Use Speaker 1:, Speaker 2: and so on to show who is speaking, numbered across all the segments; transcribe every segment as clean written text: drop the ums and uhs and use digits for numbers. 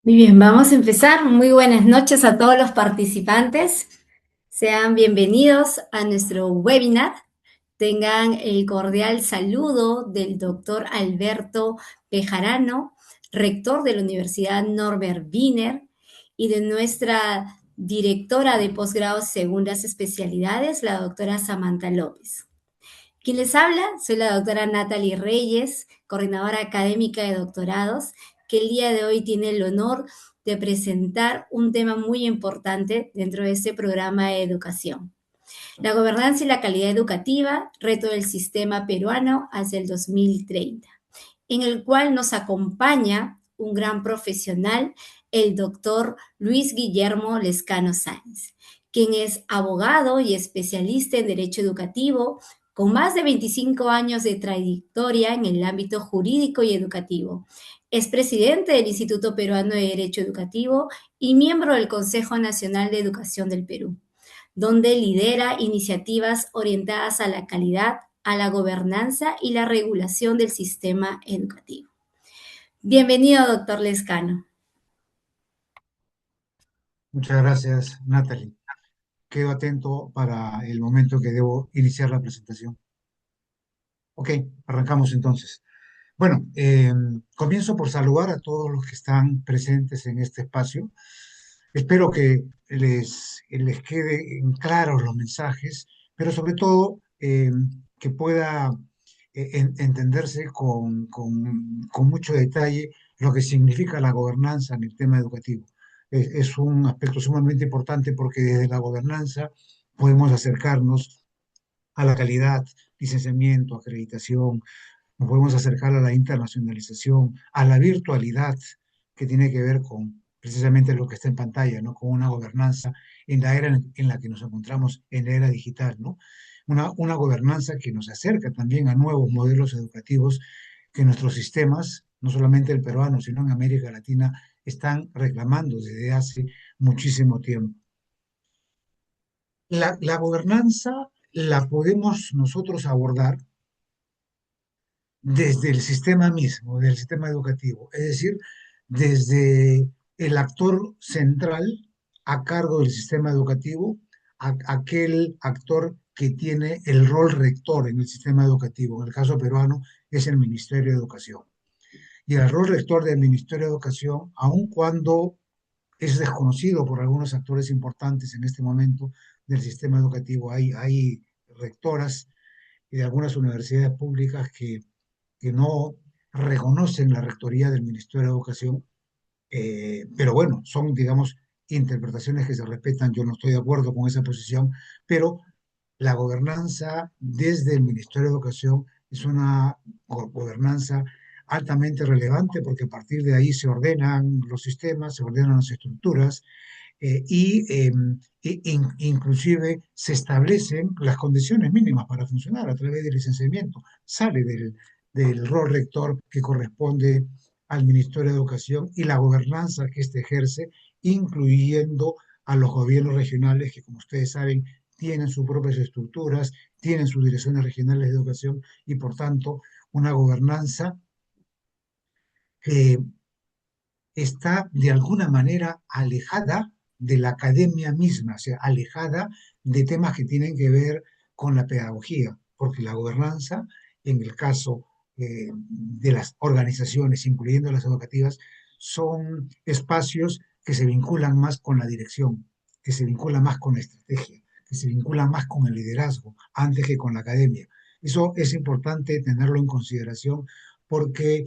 Speaker 1: Muy bien, vamos a empezar. Muy buenas noches a todos los participantes. Sean bienvenidos a nuestro webinar. Tengan el cordial saludo del doctor Alberto Bejarano, rector de la Universidad Norbert Wiener, y de nuestra directora de posgrados segundas especialidades, la doctora Samantha López. Quien les habla, soy la doctora Natalie Reyes, coordinadora académica de doctorados, que el día de hoy tiene el honor de presentar un tema muy importante dentro de este programa de educación. La gobernanza y la calidad educativa, reto del sistema peruano hacia el 2030, en el cual nos acompaña un gran profesional, el doctor Luis Guillermo Lescano Sáenz, quien es abogado y especialista en Derecho Educativo, con más de 25 años de trayectoria en el ámbito jurídico y educativo. Es presidente del Instituto Peruano de Derecho Educativo y miembro del Consejo Nacional de Educación del Perú, donde lidera iniciativas orientadas a la calidad, a la gobernanza y la regulación del sistema educativo. Bienvenido, doctor Lescano.
Speaker 2: Muchas gracias, Natalie. Quedo atento para el momento que debo iniciar la presentación. Ok, arrancamos entonces. Bueno, comienzo por saludar a todos los que están presentes en este espacio. Espero que les queden claros los mensajes, pero sobre todo que pueda entenderse con mucho detalle lo que significa la gobernanza en el tema educativo. Es un aspecto sumamente importante porque desde la gobernanza podemos acercarnos a la calidad, licenciamiento, acreditación, nos podemos acercar a la internacionalización, a la virtualidad, que tiene que ver con precisamente lo que está en pantalla, ¿no? Con una gobernanza en la era en la que nos encontramos, en la era digital, ¿no? Una gobernanza que nos acerca también a nuevos modelos educativos que nuestros sistemas, no solamente el peruano, sino en América Latina, están reclamando desde hace muchísimo tiempo. La gobernanza la podemos nosotros abordar desde el sistema mismo, del sistema educativo, es decir, desde el actor central a cargo del sistema educativo, aquel actor que tiene el rol rector en el sistema educativo. En el caso peruano es el Ministerio de Educación. Y el rol rector del Ministerio de Educación, aun cuando es desconocido por algunos actores importantes en este momento del sistema educativo, hay rectoras y de algunas universidades públicas que no reconocen la rectoría del Ministerio de Educación, pero bueno, son, digamos, interpretaciones que se respetan. Yo no estoy de acuerdo con esa posición, pero la gobernanza desde el Ministerio de Educación es una gobernanza altamente relevante porque a partir de ahí se ordenan los sistemas, se ordenan las estructuras inclusive se establecen las condiciones mínimas para funcionar a través del licenciamiento. Sale del rol rector que corresponde al Ministerio de Educación y la gobernanza que éste ejerce, incluyendo a los gobiernos regionales que, como ustedes saben, tienen sus propias estructuras, tienen sus direcciones regionales de educación y, por tanto, una gobernanza que está de alguna manera alejada de la academia misma, o sea, alejada de temas que tienen que ver con la pedagogía, porque la gobernanza, en el caso de las organizaciones, incluyendo las educativas, son espacios que se vinculan más con la dirección, que se vinculan más con la estrategia, que se vinculan más con el liderazgo, antes que con la academia. Eso es importante tenerlo en consideración porque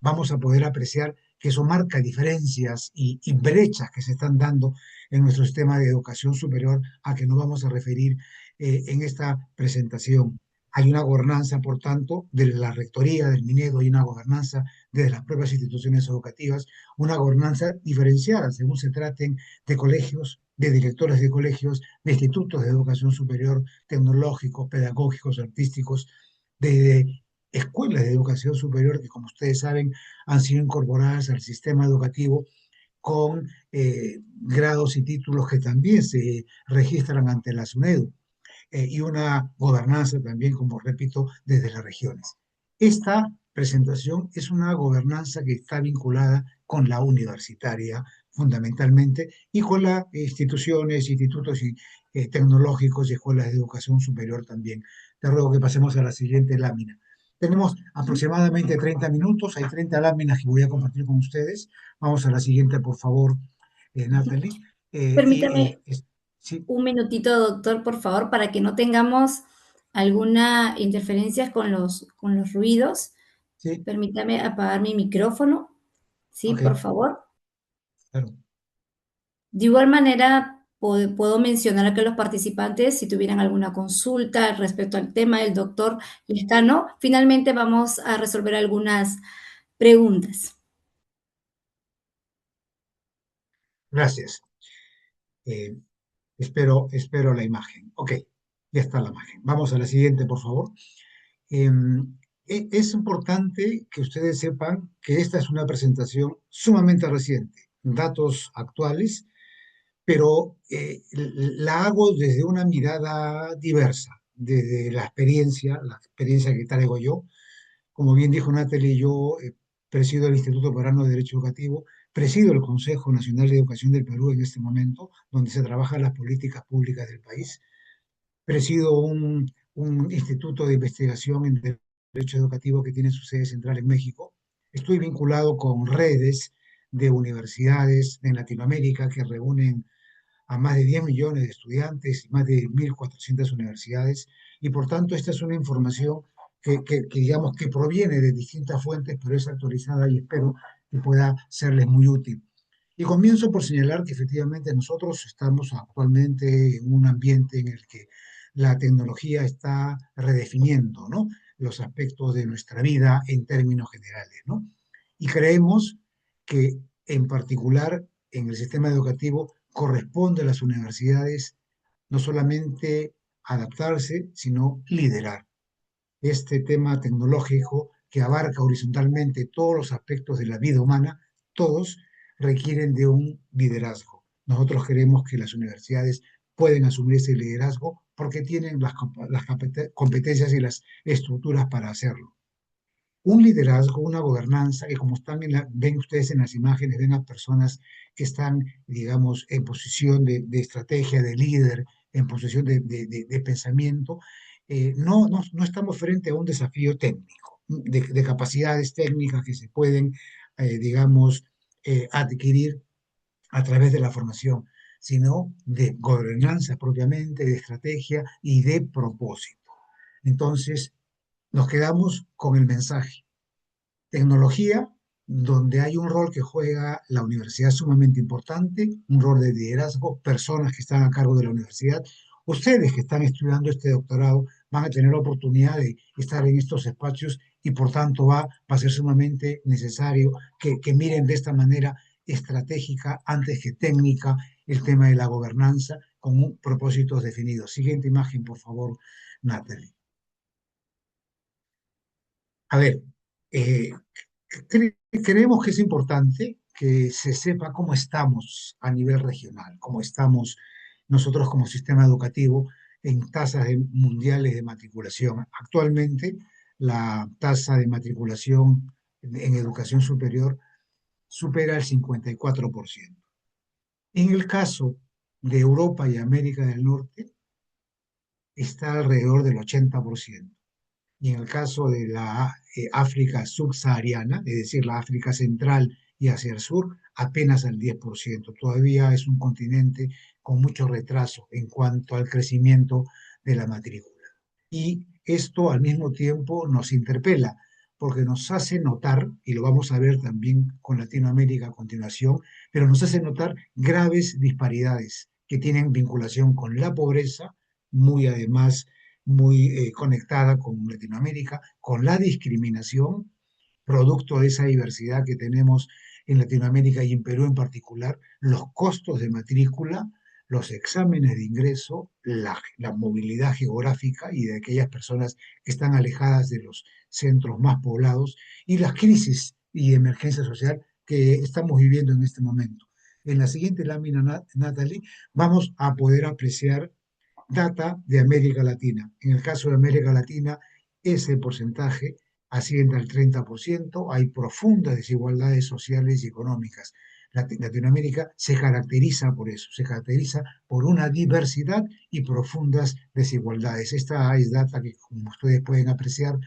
Speaker 2: vamos a poder apreciar que eso marca diferencias y brechas que se están dando en nuestro sistema de educación superior a que nos vamos a referir en esta presentación. Hay una gobernanza, por tanto, de la rectoría del Minedo, hay una gobernanza de las propias instituciones educativas, una gobernanza diferenciada según se traten de colegios, de directores de colegios, de institutos de educación superior, tecnológicos, pedagógicos, artísticos, de escuelas de educación superior que, como ustedes saben, han sido incorporadas al sistema educativo con grados y títulos que también se registran ante la SUNEDU y una gobernanza también, como repito, desde las regiones. Esta presentación es una gobernanza que está vinculada con la universitaria fundamentalmente y con las instituciones, institutos tecnológicos y escuelas de educación superior también. Te ruego que pasemos a la siguiente lámina. Tenemos aproximadamente 30 minutos, hay 30 láminas que voy a compartir con ustedes. Vamos a la siguiente, por favor, Natalie.
Speaker 1: Permítame
Speaker 2: Sí,
Speaker 1: un minutito, doctor, por favor, para que no tengamos alguna interferencia con los ruidos.
Speaker 2: sí,
Speaker 1: Permítame apagar mi micrófono. Sí,
Speaker 2: ok,
Speaker 1: por favor.
Speaker 2: claro.
Speaker 1: De igual manera, puedo mencionar a que los participantes, si tuvieran alguna consulta respecto al tema, el doctor Lescano, finalmente vamos a resolver algunas preguntas.
Speaker 2: Gracias. Eh, espero la imagen. Ok, ya está la imagen. Vamos a la siguiente, por favor. Eh, es importante que ustedes sepan que esta es una presentación sumamente reciente, datos actuales, pero la hago desde una mirada diversa, desde la experiencia que traigo yo. Como bien dijo Natalie, yo presido el Instituto Peruano de Derecho Educativo, presido el Consejo Nacional de Educación del Perú en este momento, donde se trabajan las políticas públicas del país. Presido un instituto de investigación en derecho educativo que tiene su sede central en México. Estoy vinculado con redes de universidades en Latinoamérica que reúnen a más de 10 millones de estudiantes y más de 1.400 universidades. Y por tanto, esta es una información digamos que proviene de distintas fuentes, pero es actualizada y espero que pueda serles muy útil. Y comienzo por señalar que efectivamente nosotros estamos actualmente en un ambiente en el que la tecnología está redefiniendo, ¿no?, los aspectos de nuestra vida en términos generales, ¿no? Y creemos que en particular en el sistema educativo corresponde a las universidades no solamente adaptarse, sino liderar este tema tecnológico que abarca horizontalmente todos los aspectos de la vida humana, todos requieren de un liderazgo. Nosotros queremos que las universidades pueden asumir ese liderazgo porque tienen las competencias y las estructuras para hacerlo. Un liderazgo, una gobernanza, que como están ven ustedes en las imágenes, ven a personas que están, digamos, en posición de estrategia, de líder, en posición de pensamiento. No estamos frente a un desafío técnico, de capacidades técnicas que se pueden, digamos, adquirir a través de la formación, sino de gobernanza propiamente, de estrategia y de propósito. Entonces, nos quedamos con el mensaje: tecnología, donde hay un rol que juega la universidad sumamente importante, un rol de liderazgo, personas que están a cargo de la universidad. Ustedes que están estudiando este doctorado van a tener la oportunidad de estar en estos espacios y por tanto va a ser sumamente necesario que miren de esta manera estratégica antes que técnica el tema de la gobernanza con propósitos definidos. Siguiente imagen, por favor, Natalie. A ver, eh, creemos que es importante que se sepa cómo estamos a nivel regional, cómo estamos nosotros como sistema educativo en mundiales de matriculación. Actualmente, la tasa de matriculación en educación superior supera el 54%. En el caso de Europa y América del Norte, está alrededor del 80%. Y en el caso de la África subsahariana, es decir, la África central y hacia el sur, apenas al 10%. Todavía es un continente con mucho retraso en cuanto al crecimiento de la matrícula. Y esto al mismo tiempo nos interpela, porque nos hace notar, y lo vamos a ver también con Latinoamérica a continuación, pero nos hace notar graves disparidades que tienen vinculación con la pobreza, muy además muy conectada con Latinoamérica, con la discriminación, producto de esa diversidad que tenemos en Latinoamérica y en Perú en particular, los costos de matrícula, los exámenes de ingreso, la movilidad geográfica y de aquellas personas que están alejadas de los centros más poblados y las crisis y emergencia social que estamos viviendo en este momento. En la siguiente lámina, Natalie, vamos a poder apreciar data de América Latina. En el caso de América Latina, ese porcentaje asciende al 30%, hay profundas desigualdades sociales y económicas. Latinoamérica se caracteriza por eso, se caracteriza por una diversidad y profundas desigualdades. Esta es data que, como ustedes pueden apreciar,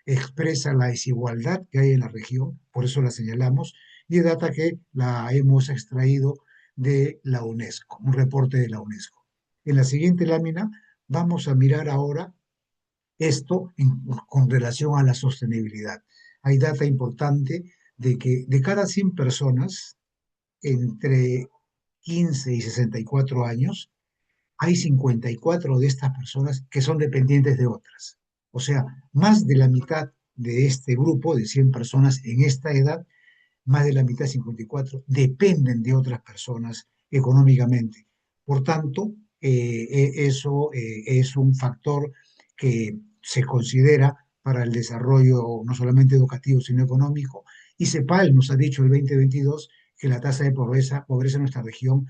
Speaker 2: expresa la desigualdad que hay en la región, por eso la señalamos, y es data que la hemos extraído de la UNESCO, un reporte de la UNESCO. En la siguiente lámina vamos a mirar ahora esto con relación a la sostenibilidad. Hay data importante de que de cada 100 personas entre 15 y 64 años, hay 54 de estas personas que son dependientes de otras. O sea, más de la mitad de este grupo de 100 personas en esta edad, más de la mitad, 54, dependen de otras personas económicamente. Por tanto, eso es un factor que se considera para el desarrollo no solamente educativo, sino económico. Y CEPAL nos ha dicho el 2022 que la tasa de pobreza en nuestra región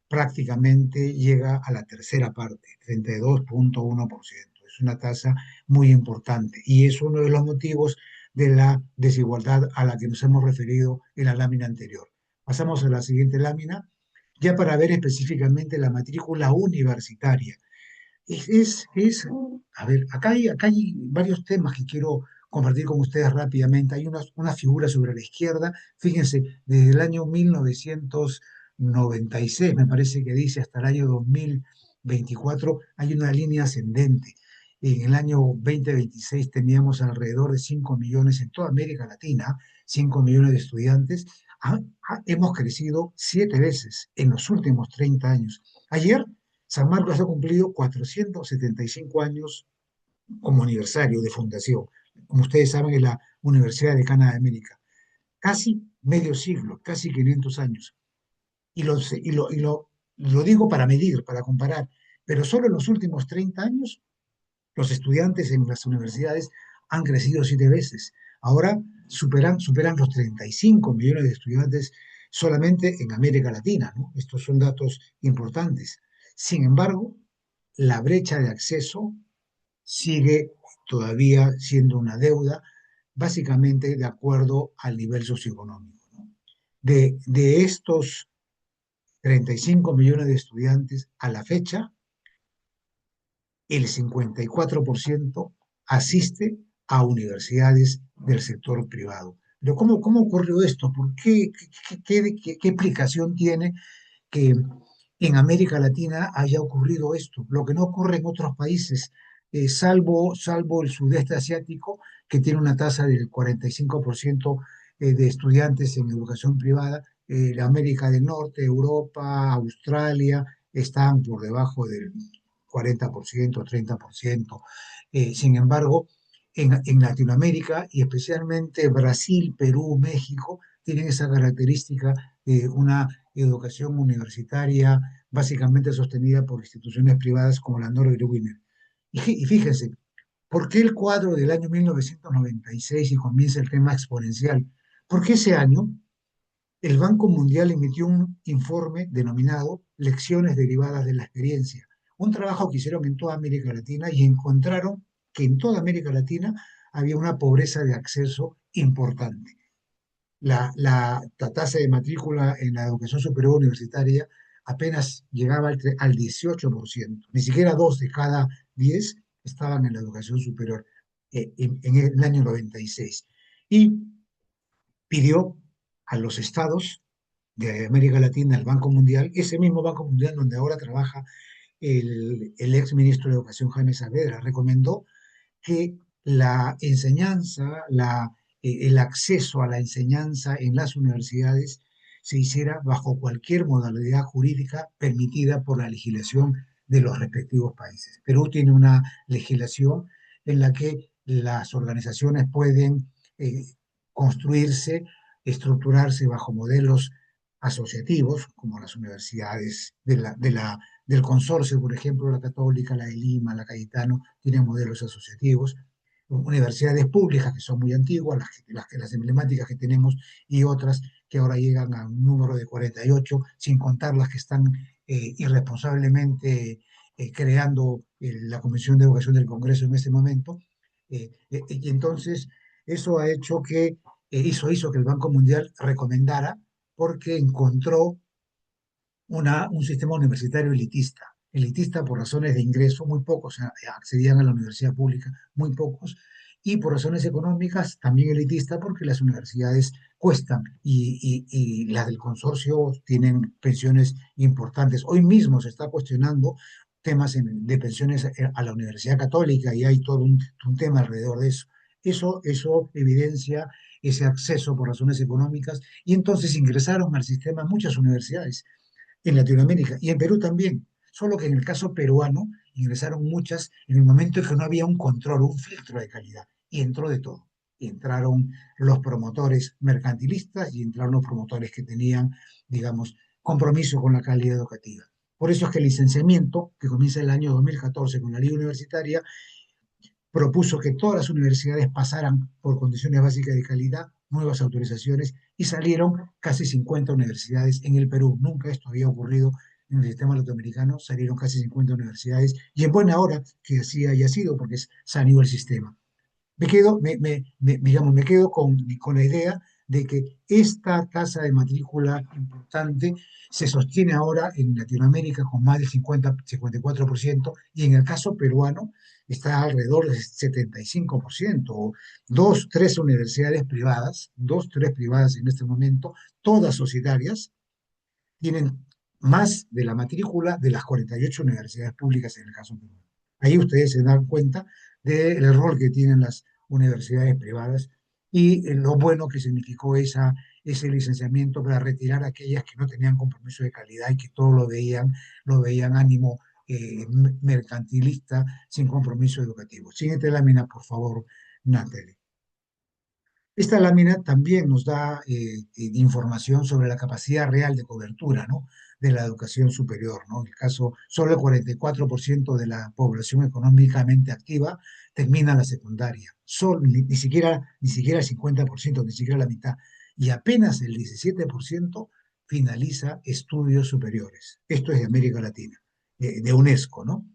Speaker 2: prácticamente llega a la tercera parte, 32,1%. Es una tasa muy importante y es uno de los motivos de la desigualdad a la que nos hemos referido en la lámina anterior. Pasamos a la siguiente lámina, ya para ver específicamente la matrícula universitaria. A ver, acá hay varios temas que quiero compartir con ustedes rápidamente. Hay una figura sobre la izquierda, fíjense, desde el año 1996, me parece que dice, hasta el año 2024, hay una línea ascendente. En el año 2026 teníamos alrededor de 5 millones en toda América Latina, 5 millones de estudiantes. Hemos crecido 7 veces en los últimos 30 años. Ayer San Marcos ha cumplido 475 años como aniversario de fundación. Como ustedes saben, es la Universidad Decana de América. Casi medio siglo, casi 500 años. Y lo digo para medir, para comparar, pero solo en los últimos 30 años los estudiantes en las universidades han crecido 7 veces. Ahora superan los 35 millones de estudiantes solamente en América Latina, ¿no? Estos son datos importantes. Sin embargo, la brecha de acceso sigue todavía siendo una deuda, básicamente de acuerdo al nivel socioeconómico, ¿no? De estos 35 millones de estudiantes a la fecha, el 54% asiste a universidades del sector privado. Pero ¿cómo ocurrió esto? ¿Por qué explicación tiene que en América Latina haya ocurrido esto? Lo que no ocurre en otros países, salvo el sudeste asiático, que tiene una tasa del 45% de estudiantes en educación privada. América del Norte, Europa, Australia, están por debajo del 40%, 30%. Sin embargo, en Latinoamérica y especialmente Brasil, Perú, México, tienen esa característica de una educación universitaria básicamente sostenida por instituciones privadas como la Norbert Wiener. Y fíjense, ¿por qué el cuadro del año 1996 y comienza el tema exponencial? Porque ese año el Banco Mundial emitió un informe denominado Lecciones derivadas de la experiencia, un trabajo que hicieron en toda América Latina y encontraron que en toda América Latina había una pobreza de acceso importante. La tasa de matrícula en la educación superior universitaria apenas llegaba al 18%, ni siquiera 2 de cada 10 estaban en la educación superior en el año 96. Y pidió a los estados de América Latina, al Banco Mundial, ese mismo Banco Mundial donde ahora trabaja el ex ministro de Educación Jaime Saavedra, recomendó que la enseñanza, el acceso a la enseñanza en las universidades se hiciera bajo cualquier modalidad jurídica permitida por la legislación de los respectivos países. Perú tiene una legislación en la que las organizaciones pueden construirse, estructurarse bajo modelos asociativos, como las universidades del consorcio, por ejemplo, la Católica, la de Lima, la Cayetano, tienen modelos asociativos, universidades públicas que son muy antiguas, las emblemáticas que tenemos, y otras que ahora llegan a un número de 48, sin contar las que están irresponsablemente creando la Comisión de Educación del Congreso en este momento. Y entonces Eso ha hecho que, hizo que el Banco Mundial recomendara porque encontró un sistema universitario elitista. Elitista por razones de ingreso, muy pocos accedían a la universidad pública, muy pocos, y por razones económicas también elitista porque las universidades cuestan y las del consorcio tienen pensiones importantes. Hoy mismo se está cuestionando temas de pensiones a la Universidad Católica y hay todo un tema alrededor de eso. Eso evidencia ese acceso por razones económicas y entonces ingresaron al sistema muchas universidades en Latinoamérica y en Perú también, solo que en el caso peruano ingresaron muchas en el momento en que no había un control, un filtro de calidad, y entró de todo. Y entraron los promotores mercantilistas y entraron los promotores que tenían, digamos, compromiso con la calidad educativa. Por eso es que el licenciamiento, que comienza el año 2014 con la ley universitaria, propuso que todas las universidades pasaran por condiciones básicas de calidad, nuevas autorizaciones, y salieron casi 50 universidades en el Perú. Nunca esto había ocurrido en el sistema latinoamericano, salieron casi 50 universidades, y en buena hora que así haya sido, porque saneó el sistema. Digamos, me quedo con la idea de que esta tasa de matrícula importante se sostiene ahora en Latinoamérica con más del 54%, y en el caso peruano está alrededor del 75%. Dos, tres universidades privadas, dos, tres privadas en este momento, todas societarias, tienen más de la matrícula de las 48 universidades públicas en el caso peruano. Ahí ustedes se dan cuenta del rol que tienen las universidades privadas y lo bueno que significó ese licenciamiento para retirar a aquellas que no tenían compromiso de calidad y que todo lo veían ánimo mercantilista sin compromiso educativo. Siguiente lámina, por favor, Natalie. Esta lámina también nos da información sobre la capacidad real de cobertura, ¿no?, de la educación superior, ¿no? En el caso, solo el 44% de la población económicamente activa termina la secundaria, solo, ni siquiera el 50%, ni siquiera la mitad, y apenas el 17% finaliza estudios superiores. Esto es de América Latina, de UNESCO, ¿no?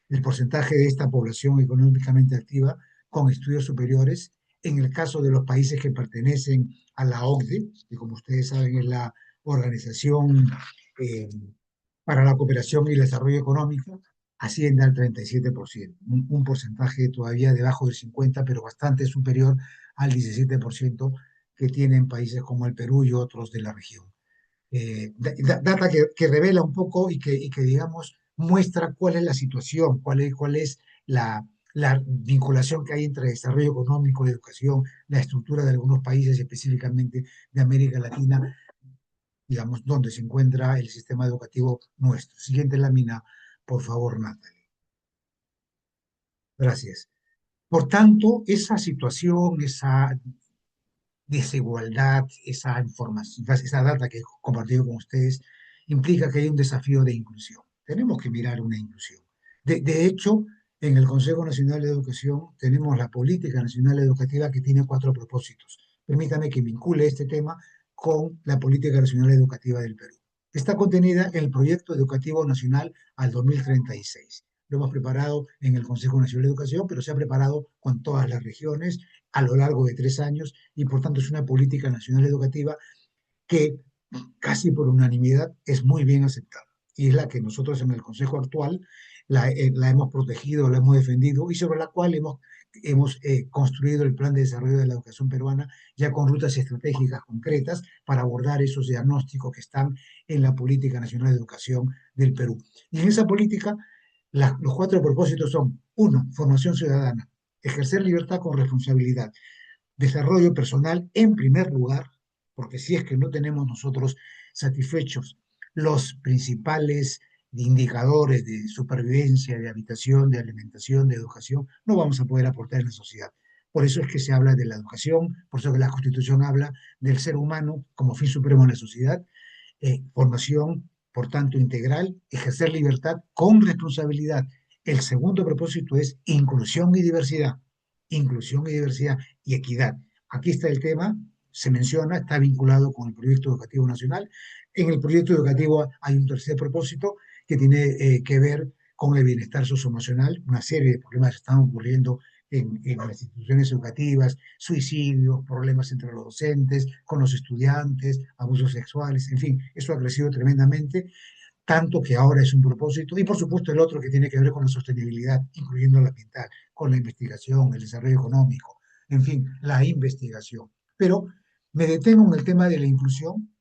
Speaker 2: El porcentaje de esta población económicamente activa con estudios superiores en el caso de los países que pertenecen a la OCDE, que como ustedes saben es la Organización eh, para la Cooperación y el Desarrollo Económico, asciende al 37%, un porcentaje todavía debajo del 50%, pero bastante superior al 17% que tienen países como el Perú y otros de la región. Data que revela un poco y que, digamos, muestra cuál es la situación, cuál es la vinculación que hay entre desarrollo económico y educación, la estructura de algunos países, específicamente de América Latina, digamos, donde se encuentra el sistema educativo nuestro. Siguiente lámina, por favor, Natalie. Gracias. Por tanto, esa situación, esa desigualdad, esa información, esa data que he compartido con ustedes, implica que hay un desafío de inclusión. Tenemos que mirar una inclusión. De hecho, en el Consejo Nacional de Educación tenemos la Política Nacional Educativa que tiene 4 propósitos. Permítame que vincule este tema con la Política Nacional Educativa del Perú. Está contenida en el Proyecto Educativo Nacional al 2036. Lo hemos preparado en el Consejo Nacional de Educación, pero se ha preparado con todas las regiones a lo largo de 3 años y por tanto es una política nacional educativa que casi por unanimidad es muy bien aceptada y es la que nosotros en el Consejo actual la hemos protegido, la hemos defendido y sobre la cual hemos construido el plan de desarrollo de la educación peruana ya con rutas estratégicas concretas para abordar esos diagnósticos que están en la Política Nacional de Educación del Perú. Y en esa política los 4 propósitos son: uno, formación ciudadana, ejercer libertad con responsabilidad, desarrollo personal en primer lugar, porque si es que no tenemos nosotros satisfechos los principales indicadores de supervivencia, de habitación, de alimentación, de educación, no vamos a poder aportar en la sociedad. Por eso es que se habla de la educación, por eso que la Constitución habla del ser humano como fin supremo en la sociedad, formación, por tanto, integral, ejercer libertad con responsabilidad. El segundo propósito es inclusión y diversidad y equidad. Aquí está el tema, se menciona, está vinculado con el proyecto educativo nacional. En el proyecto educativo hay un tercer propósito que tiene que ver con el bienestar socioemocional. Una serie de problemas están ocurriendo en las instituciones educativas, suicidios, problemas entre los docentes, con los estudiantes, abusos sexuales, en fin, eso ha crecido tremendamente, tanto que ahora es un propósito, y por supuesto el otro que tiene que ver con la sostenibilidad, incluyendo la ambiental, con la investigación, el desarrollo económico, en fin, la investigación. Pero me detengo en el tema de la inclusión.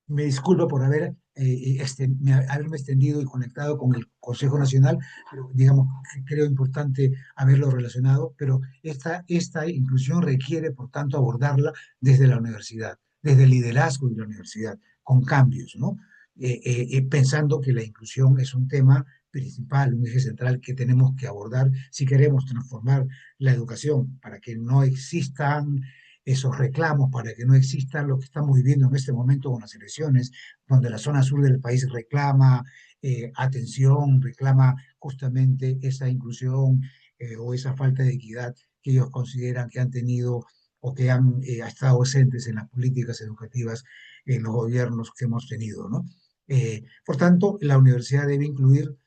Speaker 2: Me disculpo por haberme extendido y conectado con el Consejo Nacional, pero digamos, creo importante haberlo relacionado, pero esta inclusión requiere, por tanto, abordarla desde la universidad, desde el liderazgo de la universidad, con cambios, ¿no? Pensando que la inclusión es un tema principal, un eje central que tenemos que abordar si queremos transformar la educación para que no existan esos reclamos, para que no exista lo que estamos viviendo en este momento con las elecciones, donde la zona sur del país reclama atención, reclama justamente esa inclusión o esa falta de equidad que ellos consideran que han tenido o que han estado ausentes en las políticas educativas en los gobiernos que hemos tenido, ¿no? Por tanto, la universidad debe incluir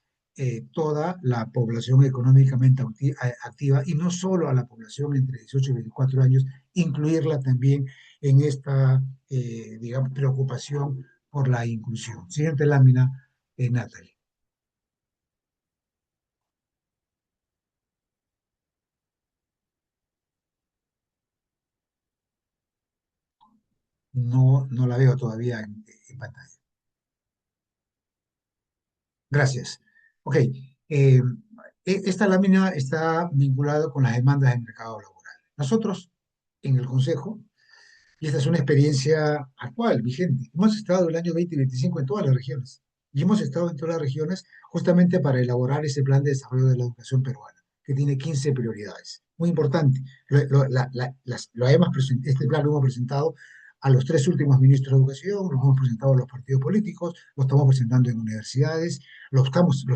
Speaker 2: toda la población económicamente activa y no solo a la población entre 18 y 24 años, incluirla también en esta, digamos, preocupación por la inclusión. Siguiente lámina, Natalie. No, no la veo todavía en pantalla. Gracias. Ok. Esta lámina está vinculada con las demandas del mercado laboral. Nosotros, en el Consejo, y esta es una experiencia actual, vigente. Hemos estado el año 2025 en todas las regiones. Y hemos estado en todas las regiones justamente para elaborar ese plan de desarrollo de la educación peruana, que tiene 15 prioridades. Muy importante. Este plan lo hemos presentado a los tres últimos ministros de educación, lo hemos presentado a los partidos políticos, lo estamos presentando en universidades, lo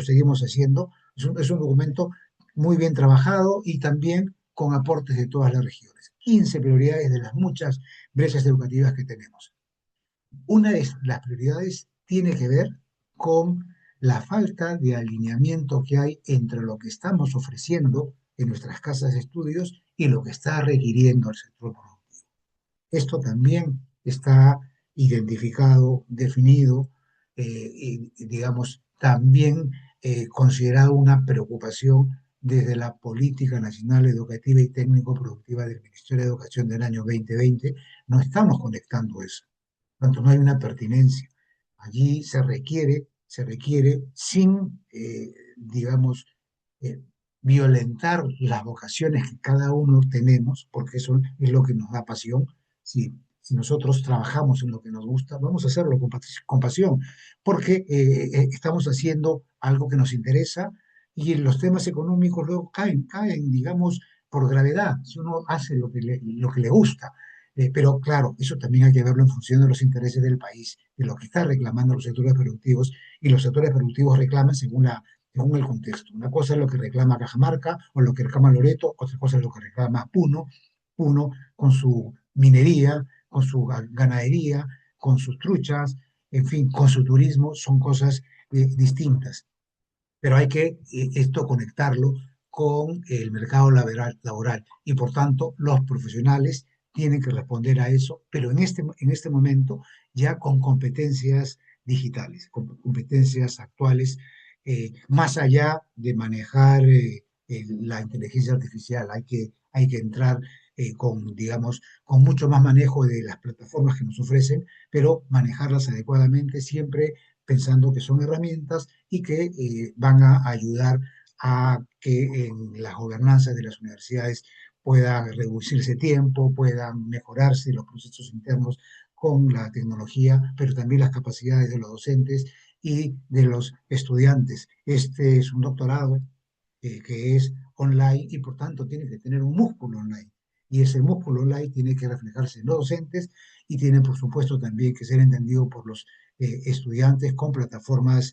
Speaker 2: seguimos haciendo. Es un documento muy bien trabajado y también con aportes de todas las regiones. 15 prioridades de las muchas brechas educativas que tenemos. Una de las prioridades tiene que ver con la falta de alineamiento que hay entre lo que estamos ofreciendo en nuestras casas de estudios y lo que está requiriendo el sector productivo. Esto también está identificado, definido, digamos, también considerado una preocupación desde la Política Nacional Educativa y Técnico-Productiva del Ministerio de Educación del año 2020. No estamos conectando eso, por tanto no hay una pertinencia. Allí se requiere sin, digamos, eh, violentar las vocaciones que cada uno tenemos, porque eso es lo que nos da pasión. Si nosotros trabajamos en lo que nos gusta, vamos a hacerlo con pasión, porque estamos haciendo algo que nos interesa y los temas económicos luego caen, digamos, por gravedad, si uno hace lo que le gusta. Pero claro, eso también hay que verlo en función de los intereses del país, de lo que está reclamando los sectores productivos, y los sectores productivos reclaman según el contexto. Una cosa es lo que reclama Cajamarca o lo que reclama Loreto, otra cosa es lo que reclama Puno con su minería, con su ganadería, con sus truchas, en fin, con su turismo, son cosas distintas. Pero hay que esto conectarlo con el mercado laboral y por tanto los profesionales tienen que responder a eso, pero en este momento ya con competencias digitales, con competencias actuales, más allá de manejar la inteligencia artificial. Hay que entrar digamos, con mucho más manejo de las plataformas que nos ofrecen, pero manejarlas adecuadamente, siempre pensando que son herramientas y que van a ayudar a que en las gobernanzas de las universidades pueda reducirse tiempo, puedan mejorarse los procesos internos con la tecnología, pero también las capacidades de los docentes y de los estudiantes. Este es un doctorado que es online y por tanto tiene que tener un músculo online. Y ese músculo online tiene que reflejarse en los docentes y tiene, por supuesto, también que ser entendido por los estudiantes con plataformas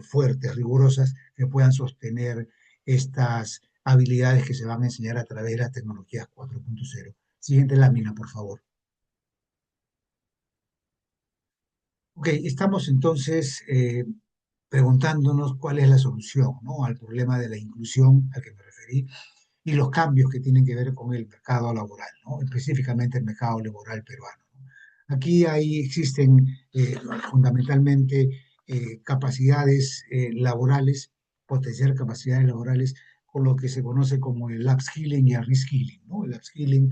Speaker 2: fuertes, rigurosas, que puedan sostener estas habilidades que se van a enseñar a través de las tecnologías 4.0. Siguiente lámina, por favor. Ok, estamos entonces preguntándonos cuál es la solución, ¿no?, al problema de la inclusión al que me referí. y los cambios que tienen que ver con el mercado laboral, ¿no? Específicamente el mercado laboral peruano. Aquí existen fundamentalmente capacidades laborales, potenciar capacidades laborales con lo que se conoce como el upskilling y el reskilling, ¿no? El upskilling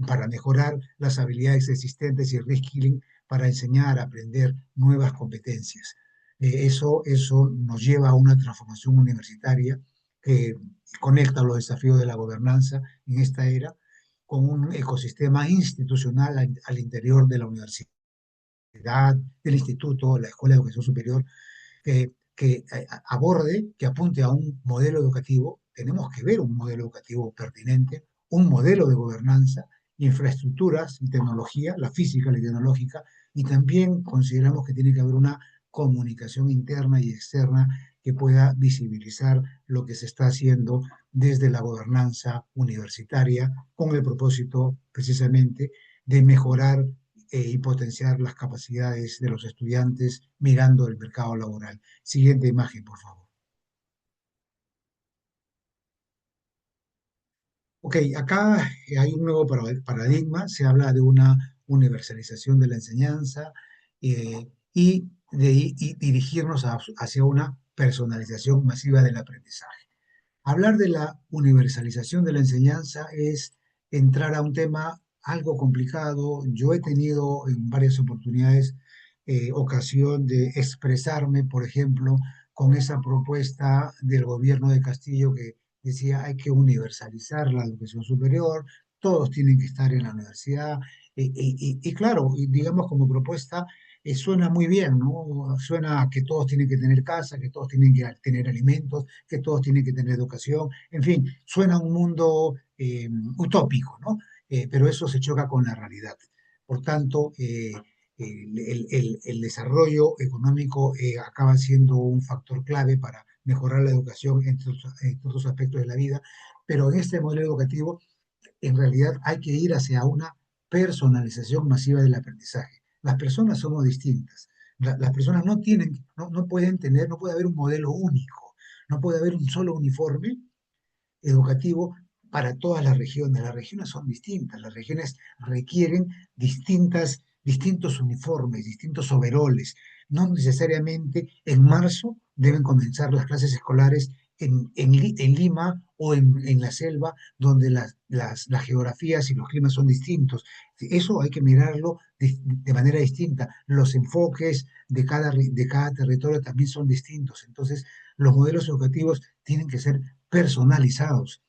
Speaker 2: para mejorar las habilidades existentes y el reskilling para enseñar, aprender nuevas competencias. Eso nos lleva a una transformación universitaria que conecta los desafíos de la gobernanza en esta era con un ecosistema institucional al interior de la universidad, del instituto, la Escuela de Educación Superior, que aborde, que apunte a un modelo educativo. Tenemos que ver un modelo educativo pertinente, un modelo de gobernanza, infraestructuras y tecnología, la física, la tecnológica, y también consideramos que tiene que haber una comunicación interna y externa que pueda visibilizar lo que se está haciendo desde la gobernanza universitaria con el propósito precisamente de mejorar y potenciar las capacidades de los estudiantes mirando el mercado laboral. Siguiente imagen, por favor. Ok, acá hay un nuevo paradigma, se habla de una universalización de la enseñanza y dirigirnos hacia una personalización masiva del aprendizaje. Hablar de la universalización de la enseñanza es entrar a un tema algo complicado. Yo he tenido en varias oportunidades ocasión de expresarme, por ejemplo, con esa propuesta del gobierno de Castillo que decía hay que universalizar la educación superior, todos tienen que estar en la universidad. Y claro, y digamos como propuesta suena muy bien, ¿no? Suena a que todos tienen que tener casa, que todos tienen que tener alimentos, que todos tienen que tener educación, en fin, suena a un mundo utópico, ¿no? Pero eso se choca con la realidad. Por tanto, el desarrollo económico acaba siendo un factor clave para mejorar la educación entre otros aspectos de la vida, pero en este modelo educativo, en realidad hay que ir hacia una personalización masiva del aprendizaje. Las personas somos distintas. Las personas no pueden tener, no puede haber un modelo único, no puede haber un solo uniforme educativo para todas las regiones. Las regiones son distintas, las regiones requieren distintos uniformes, distintos overoles. No necesariamente en marzo deben comenzar las clases escolares en Lima o en la selva, donde las geografías y los climas son distintos. Eso hay que mirarlo de manera distinta. Los enfoques de cada territorio también son distintos. Entonces, los modelos educativos tienen que ser personalizados.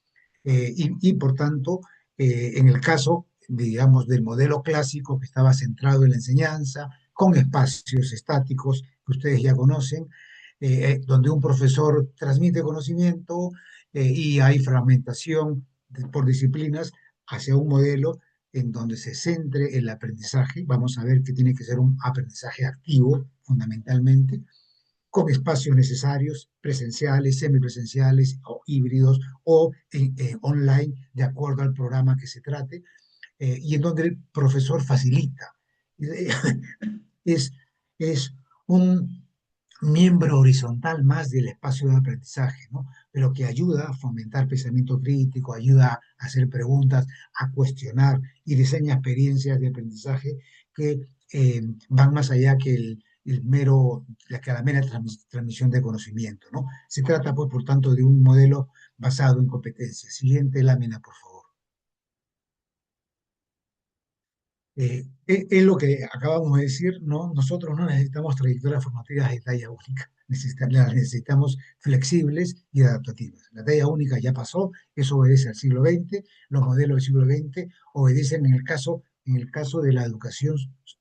Speaker 2: Por tanto, en el caso, digamos, del modelo clásico que estaba centrado en la enseñanza, con espacios estáticos que ustedes ya conocen, donde un profesor transmite conocimiento y hay fragmentación por disciplinas hacia un modelo en donde se centre el aprendizaje. Vamos a ver que tiene que ser un aprendizaje activo, fundamentalmente, con espacios necesarios, presenciales, semipresenciales o híbridos o online, de acuerdo al programa que se trate, y en donde el profesor facilita. Es, es un miembro horizontal más del espacio de aprendizaje, ¿no? Pero que ayuda a fomentar pensamiento crítico, ayuda a hacer preguntas, a cuestionar y diseña experiencias de aprendizaje que van más allá que la mera transmisión de conocimiento, ¿no? Se trata, pues, por tanto, de un modelo basado en competencias. Siguiente lámina, por favor. Es lo que acabamos de decir, ¿no? Nosotros no necesitamos trayectorias formativas de talla única, las necesitamos flexibles y adaptativas. La talla única ya pasó, eso obedece al siglo XX, los modelos del siglo XX obedecen en el caso de la educación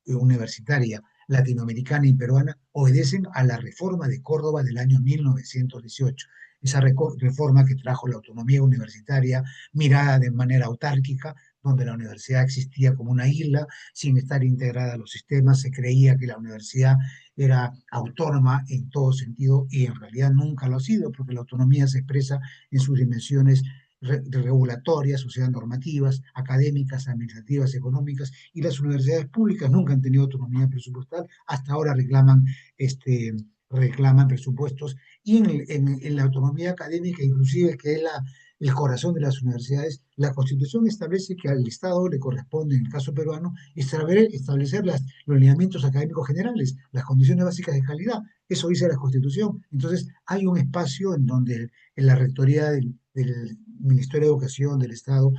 Speaker 2: universitaria latinoamericana y peruana, obedecen a la reforma de Córdoba del año 1918. Esa reforma que trajo la autonomía universitaria mirada de manera autárquica, donde la universidad existía como una isla sin estar integrada a los sistemas, se creía que la universidad era autónoma en todo sentido y en realidad nunca lo ha sido, porque la autonomía se expresa en sus dimensiones regulatorias, o sea, normativas, académicas, administrativas, económicas, y las universidades públicas nunca han tenido autonomía presupuestal, hasta ahora reclaman presupuestos, y en la autonomía académica inclusive, que es el corazón de las universidades. La Constitución establece que al Estado le corresponde, en el caso peruano, establecer los lineamientos académicos generales, las condiciones básicas de calidad. Eso dice la Constitución. Entonces, hay un espacio en donde en la rectoría del Ministerio de Educación del Estado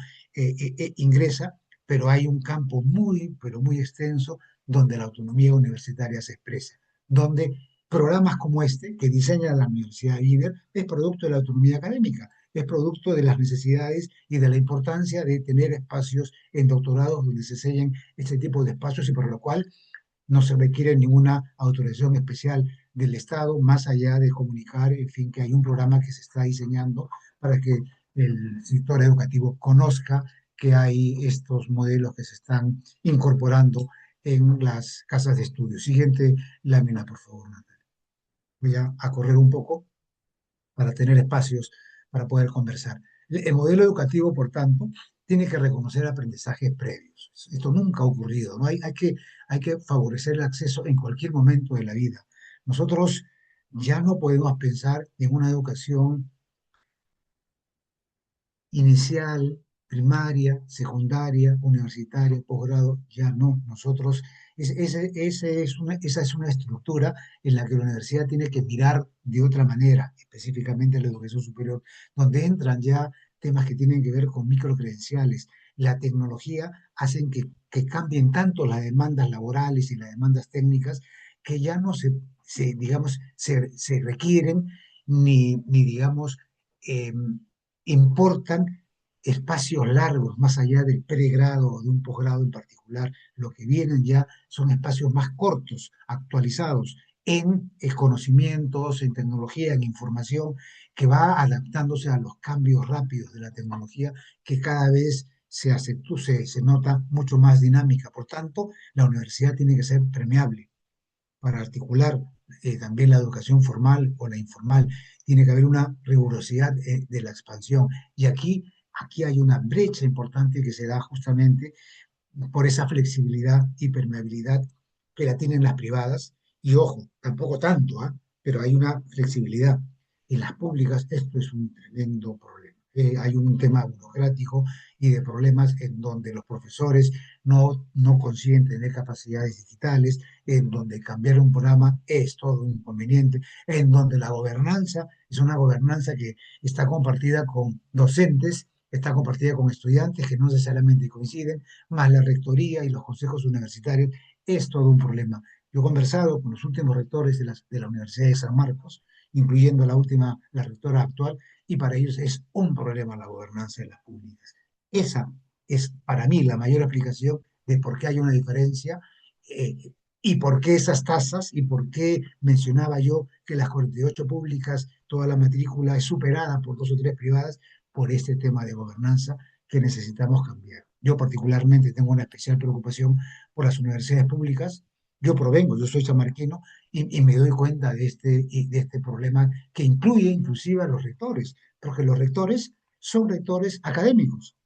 Speaker 2: ingresa, pero hay un campo muy, pero muy extenso donde la autonomía universitaria se expresa, donde programas como este que diseña la Universidad Líder es producto de la autonomía académica, es producto de las necesidades y de la importancia de tener espacios en doctorados donde se sellen este tipo de espacios y por lo cual no se requiere ninguna autorización especial del Estado, más allá de comunicar, en fin, que hay un programa que se está diseñando para que el sector educativo conozca que hay estos modelos que se están incorporando en las casas de estudio. Siguiente lámina, por favor, Natalia. Voy a correr un poco para tener espacios para poder conversar. El modelo educativo, por tanto, tiene que reconocer aprendizajes previos. Esto nunca ha ocurrido, ¿no? Hay que favorecer el acceso en cualquier momento de la vida. Nosotros ya no podemos pensar en una educación inicial, primaria, secundaria, universitaria, posgrado, ya no. Nosotros, esa es una estructura en la que la universidad tiene que mirar de otra manera, específicamente la educación superior, donde entran ya temas que tienen que ver con microcredenciales. La tecnología hacen que cambien tanto las demandas laborales y las demandas técnicas que ya no digamos, se requieren ni digamos, importan espacios largos, más allá del pregrado o de un posgrado en particular. Lo que vienen ya son espacios más cortos, actualizados en conocimientos, en tecnología, en información, que va adaptándose a los cambios rápidos de la tecnología, que cada vez se nota mucho más dinámica. Por tanto, la universidad tiene que ser permeable para articular también la educación formal o la informal. Tiene que haber una rigurosidad de la expansión. Y aquí hay una brecha importante que se da justamente por esa flexibilidad y permeabilidad que la tienen las privadas. Y ojo, tampoco tanto, ¿ah? Pero hay una flexibilidad. En las públicas esto es un tremendo problema. Hay un tema burocrático y de problemas en donde los profesores no consiguen tener capacidades digitales, en donde cambiar un programa es todo un inconveniente, en donde la gobernanza es una gobernanza que está compartida con docentes, está compartida con estudiantes que no necesariamente coinciden, más la rectoría y los consejos universitarios, es todo un problema. Yo he conversado con los últimos rectores de la Universidad de San Marcos, incluyendo la rectora actual, y para ellos es un problema la gobernanza de las públicas. Esa es para mí la mayor explicación de por qué hay una diferencia y por qué esas tasas y por qué mencionaba yo que las 48 públicas, toda la matrícula es superada por dos o tres privadas por este tema de gobernanza que necesitamos cambiar. Yo particularmente tengo una especial preocupación por las universidades públicas. Yo soy chamarquino y me doy cuenta de este problema que incluye inclusive a los rectores, porque los rectores son rectores académicos.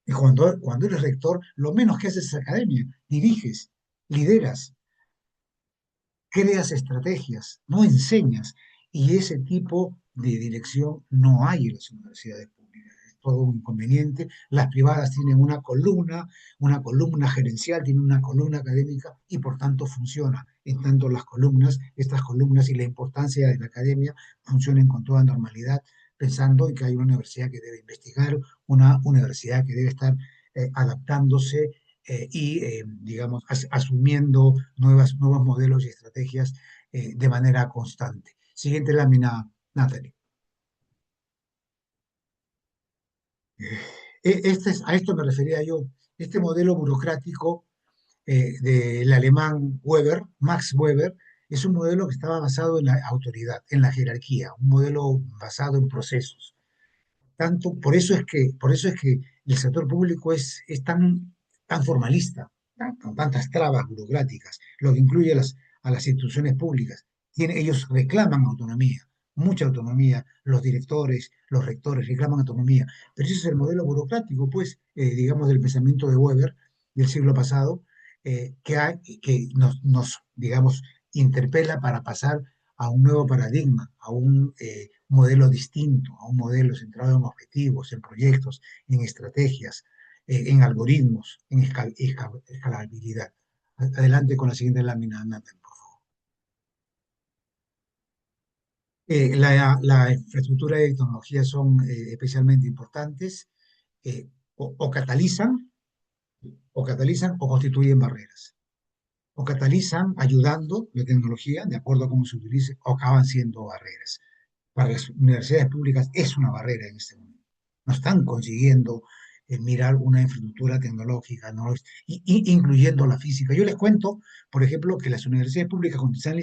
Speaker 2: Y cuando eres rector, lo menos que haces es academia, diriges, lideras, creas estrategias, no enseñas. Y ese tipo de dirección no hay en las universidades públicas. Es todo un inconveniente. Las privadas tienen una columna gerencial, tienen una columna académica y por tanto funciona. En tanto las columnas, estas columnas y la importancia de la academia funcionen con toda normalidad, pensando en que hay una universidad que debe investigar, una universidad que debe estar adaptándose digamos, asumiendo nuevos modelos y estrategias de manera constante. Siguiente lámina, Natalie. A esto me refería yo. Este modelo burocrático del alemán Weber, Max Weber, es un modelo que estaba basado en la autoridad, en la jerarquía, un modelo basado en procesos. Tanto, por eso es que el sector público es tan formalista, con tantas trabas burocráticas, lo que incluye a las instituciones públicas. Ellos reclaman autonomía, mucha autonomía, los directores, los rectores reclaman autonomía, pero ese es el modelo burocrático, pues, digamos, del pensamiento de Weber del siglo pasado, que digamos, interpela para pasar a un nuevo paradigma, a un modelo distinto, a un modelo centrado en objetivos, en proyectos, en estrategias, en algoritmos, en escalabilidad. Adelante con la siguiente lámina, Nathan, por favor. La infraestructura y tecnología son especialmente importantes, o catalizan, o constituyen barreras. O catalizan ayudando la tecnología, de acuerdo a cómo se utilice, o acaban siendo barreras. Para las universidades públicas es una barrera en este momento. No están consiguiendo mirar una infraestructura tecnológica, ¿no? Incluyendo la física. Yo les cuento, por ejemplo, que las universidades públicas cuando se han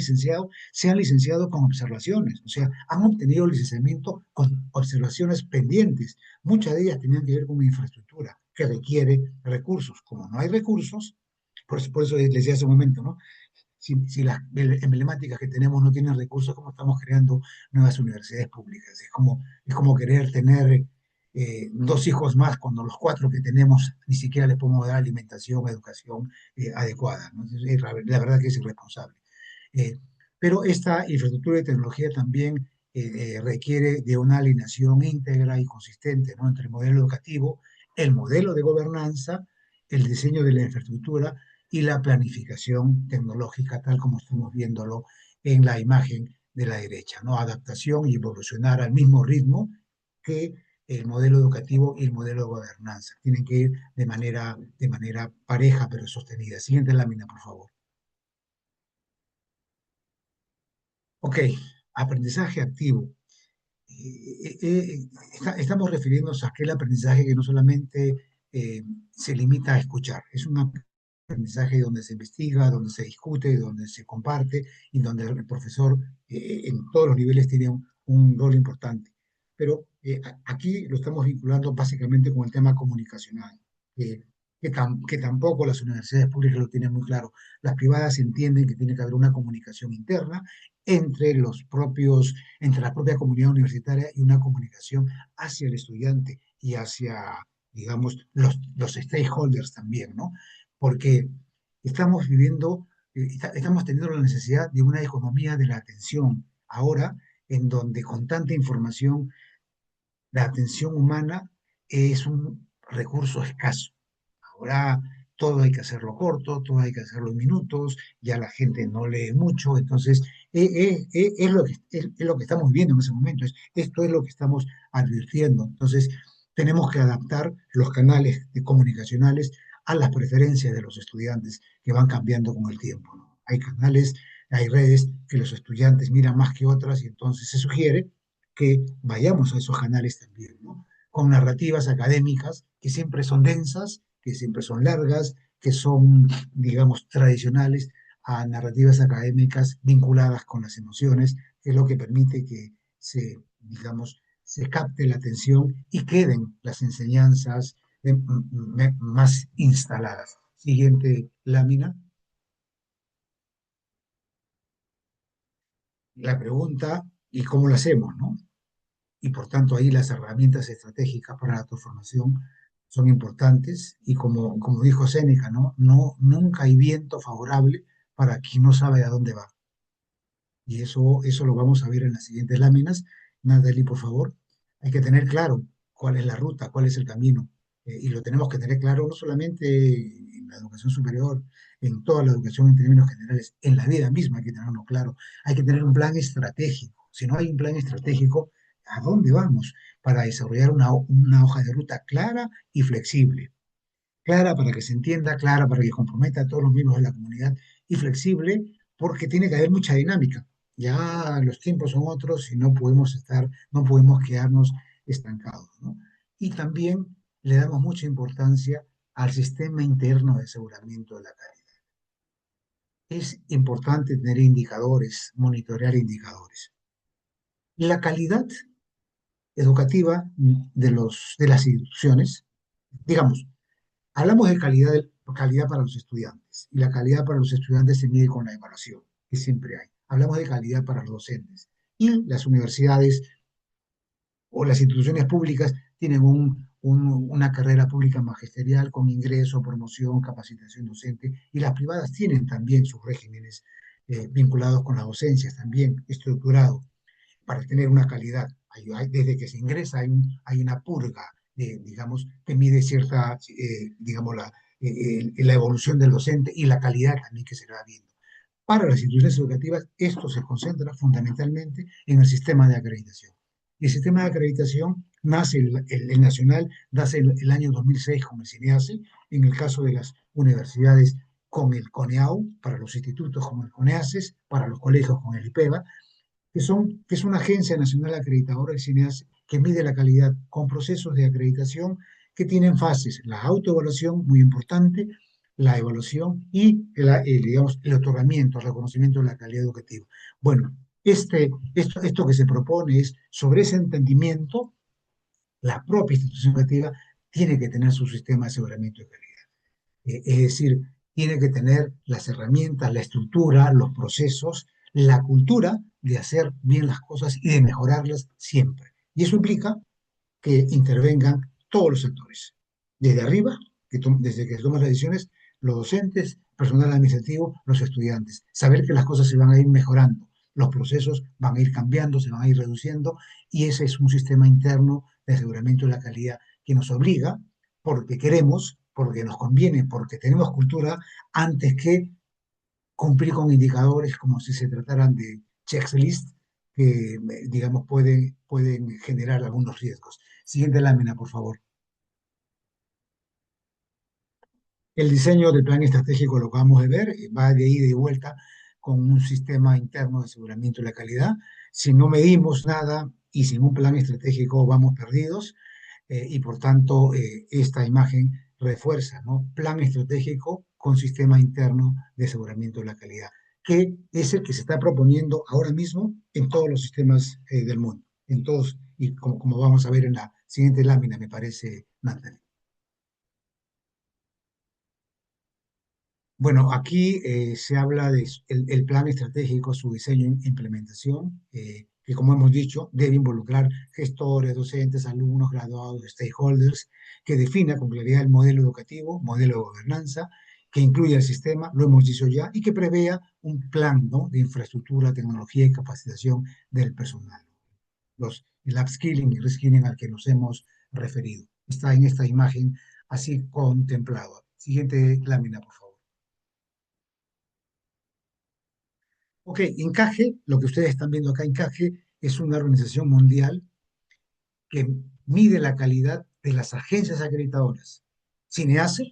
Speaker 2: licenciado con observaciones, o sea, han obtenido licenciamiento con observaciones pendientes. Muchas de ellas tenían que ver con una infraestructura que requiere recursos. Como no hay recursos, por eso les decía hace un momento, ¿no? Si las emblemáticas que tenemos no tienen recursos, ¿cómo estamos creando nuevas universidades públicas? Es como querer tener dos hijos más cuando los cuatro que tenemos ni siquiera les podemos dar alimentación, educación adecuada, ¿no? Entonces, la verdad que es irresponsable. Eh, pero esta infraestructura de tecnología también requiere de una alineación íntegra y consistente, ¿no? Entre el modelo educativo, el modelo de gobernanza, el diseño de la infraestructura y la planificación tecnológica, tal como estamos viéndolo en la imagen de la derecha, ¿no? Adaptación y evolucionar al mismo ritmo que el modelo educativo y el modelo de gobernanza. Tienen que ir de manera pareja pero sostenida. Siguiente lámina, por favor. Ok, aprendizaje activo. Estamos refiriéndonos a aquel aprendizaje que no solamente se limita a escuchar, es un aprendizaje donde se investiga, donde se discute, donde se comparte y donde el profesor en todos los niveles tiene un rol importante. Pero aquí lo estamos vinculando básicamente con el tema comunicacional, que, que tampoco las universidades públicas lo tienen muy claro. Las privadas entienden que tiene que haber una comunicación interna entre los propios, entre la propia comunidad universitaria y una comunicación hacia el estudiante y hacia, digamos, los stakeholders también, ¿no? Porque estamos viviendo, estamos teniendo la necesidad de una economía de la atención ahora, en donde con tanta información, la atención humana es un recurso escaso. Ahora todo hay que hacerlo corto, todo hay que hacerlo en minutos, ya la gente no lee mucho, entonces es lo que estamos viendo en ese momento, esto es lo que estamos advirtiendo. Entonces tenemos que adaptar los canales comunicacionales a las preferencias de los estudiantes que van cambiando con el tiempo, ¿no? Hay canales, hay redes que los estudiantes miran más que otras y entonces se sugiere que vayamos a esos canales también, ¿no? Con narrativas académicas que siempre son densas, que siempre son largas, que son, digamos, tradicionales a narrativas académicas vinculadas con las emociones, que es lo que permite que digamos, se capte la atención y queden las enseñanzas más instaladas. Siguiente lámina. La pregunta, ¿y cómo lo hacemos, no? Y por tanto ahí las herramientas estratégicas para la transformación son importantes y como dijo Séneca, ¿no? Nunca hay viento favorable para quien no sabe a dónde va. Y eso lo vamos a ver en las siguientes láminas. Natalie, por favor. Hay que tener claro cuál es la ruta, cuál es el camino. Y lo tenemos que tener claro no solamente en la educación superior, en toda la educación en términos generales, en la vida misma hay que tenerlo claro. Hay que tener un plan estratégico. Si no hay un plan estratégico, ¿a dónde vamos? Para desarrollar una hoja de ruta clara y flexible. Clara para que se entienda, clara para que comprometa a todos los miembros de la comunidad y flexible porque tiene que haber mucha dinámica. Ya los tiempos son otros y no podemos quedarnos estancados, ¿no? Y también le damos mucha importancia al sistema interno de aseguramiento de la calidad. Es importante tener indicadores, monitorear indicadores. La calidad educativa de las instituciones, digamos, hablamos de calidad para los estudiantes y la calidad para los estudiantes se mide con la evaluación, que siempre hay. Hablamos de calidad para los docentes y las universidades o las instituciones públicas tienen una carrera pública magisterial con ingreso, promoción, capacitación docente y las privadas tienen también sus regímenes vinculados con las docencias, también estructurado para tener una calidad. Desde que se ingresa hay una purga, digamos, que mide cierta, digamos, la evolución del docente y la calidad también que se va viendo. Para las instituciones educativas, esto se concentra fundamentalmente en el sistema de acreditación. Y el sistema de acreditación nace, el nacional, nace el año 2006 con el CINEACE, en el caso de las universidades con el CONEAU, para los institutos con el CONEACES, para los colegios con el IPEBA, que es una agencia nacional acreditadora de CINEACE que mide la calidad con procesos de acreditación que tienen fases, la autoevaluación, muy importante, la evaluación y digamos, el otorgamiento, el reconocimiento de la calidad educativa. Bueno, esto que se propone es, sobre ese entendimiento, la propia institución educativa tiene que tener su sistema de aseguramiento de calidad. Es decir, tiene que tener las herramientas, la estructura, los procesos, la cultura de hacer bien las cosas y de mejorarlas siempre. Y eso implica que intervengan todos los sectores, desde arriba, desde que se toman las decisiones, los docentes, personal administrativo, los estudiantes. Saber que las cosas se van a ir mejorando, los procesos van a ir cambiando, se van a ir reduciendo, y ese es un sistema interno de aseguramiento de la calidad que nos obliga, porque queremos, porque nos conviene, porque tenemos cultura, antes que cumplir con indicadores como si se trataran de checklist que, digamos, pueden generar algunos riesgos. Siguiente lámina, por favor. El diseño del plan estratégico, lo acabamos de ver, va de ida y vuelta con un sistema interno de aseguramiento de la calidad. Si no medimos nada y sin un plan estratégico vamos perdidos, y por tanto esta imagen refuerza, ¿no? Plan estratégico con sistema interno de aseguramiento de la calidad, que es el que se está proponiendo ahora mismo en todos los sistemas del mundo, en todos, y como vamos a ver en la siguiente lámina, me parece, Natalie. Bueno, aquí se habla de el plan estratégico, su diseño e implementación, que como hemos dicho, debe involucrar gestores, docentes, alumnos, graduados, stakeholders, que defina con claridad el modelo educativo, modelo de gobernanza, que incluya el sistema, lo hemos dicho ya, y que prevea un plan, ¿no?, de infraestructura, tecnología y capacitación del personal. El upskilling y reskilling al que nos hemos referido. Está en esta imagen así contemplado. Siguiente lámina, por favor. Ok, Encaje, lo que ustedes están viendo acá, Encaje es una organización mundial que mide la calidad de las agencias acreditadoras. Cineace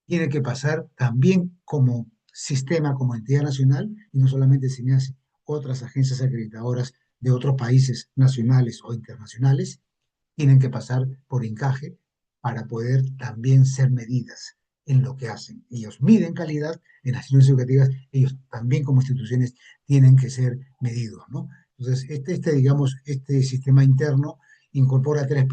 Speaker 2: tiene que pasar también como sistema, como entidad nacional, y no solamente Cineace, otras agencias acreditadoras de otros países nacionales o internacionales tienen que pasar por Encaje para poder también ser medidas en lo que hacen. Ellos miden calidad en las instituciones educativas, ellos también como instituciones tienen que ser medidos, ¿no? Entonces, digamos, este sistema interno incorpora tres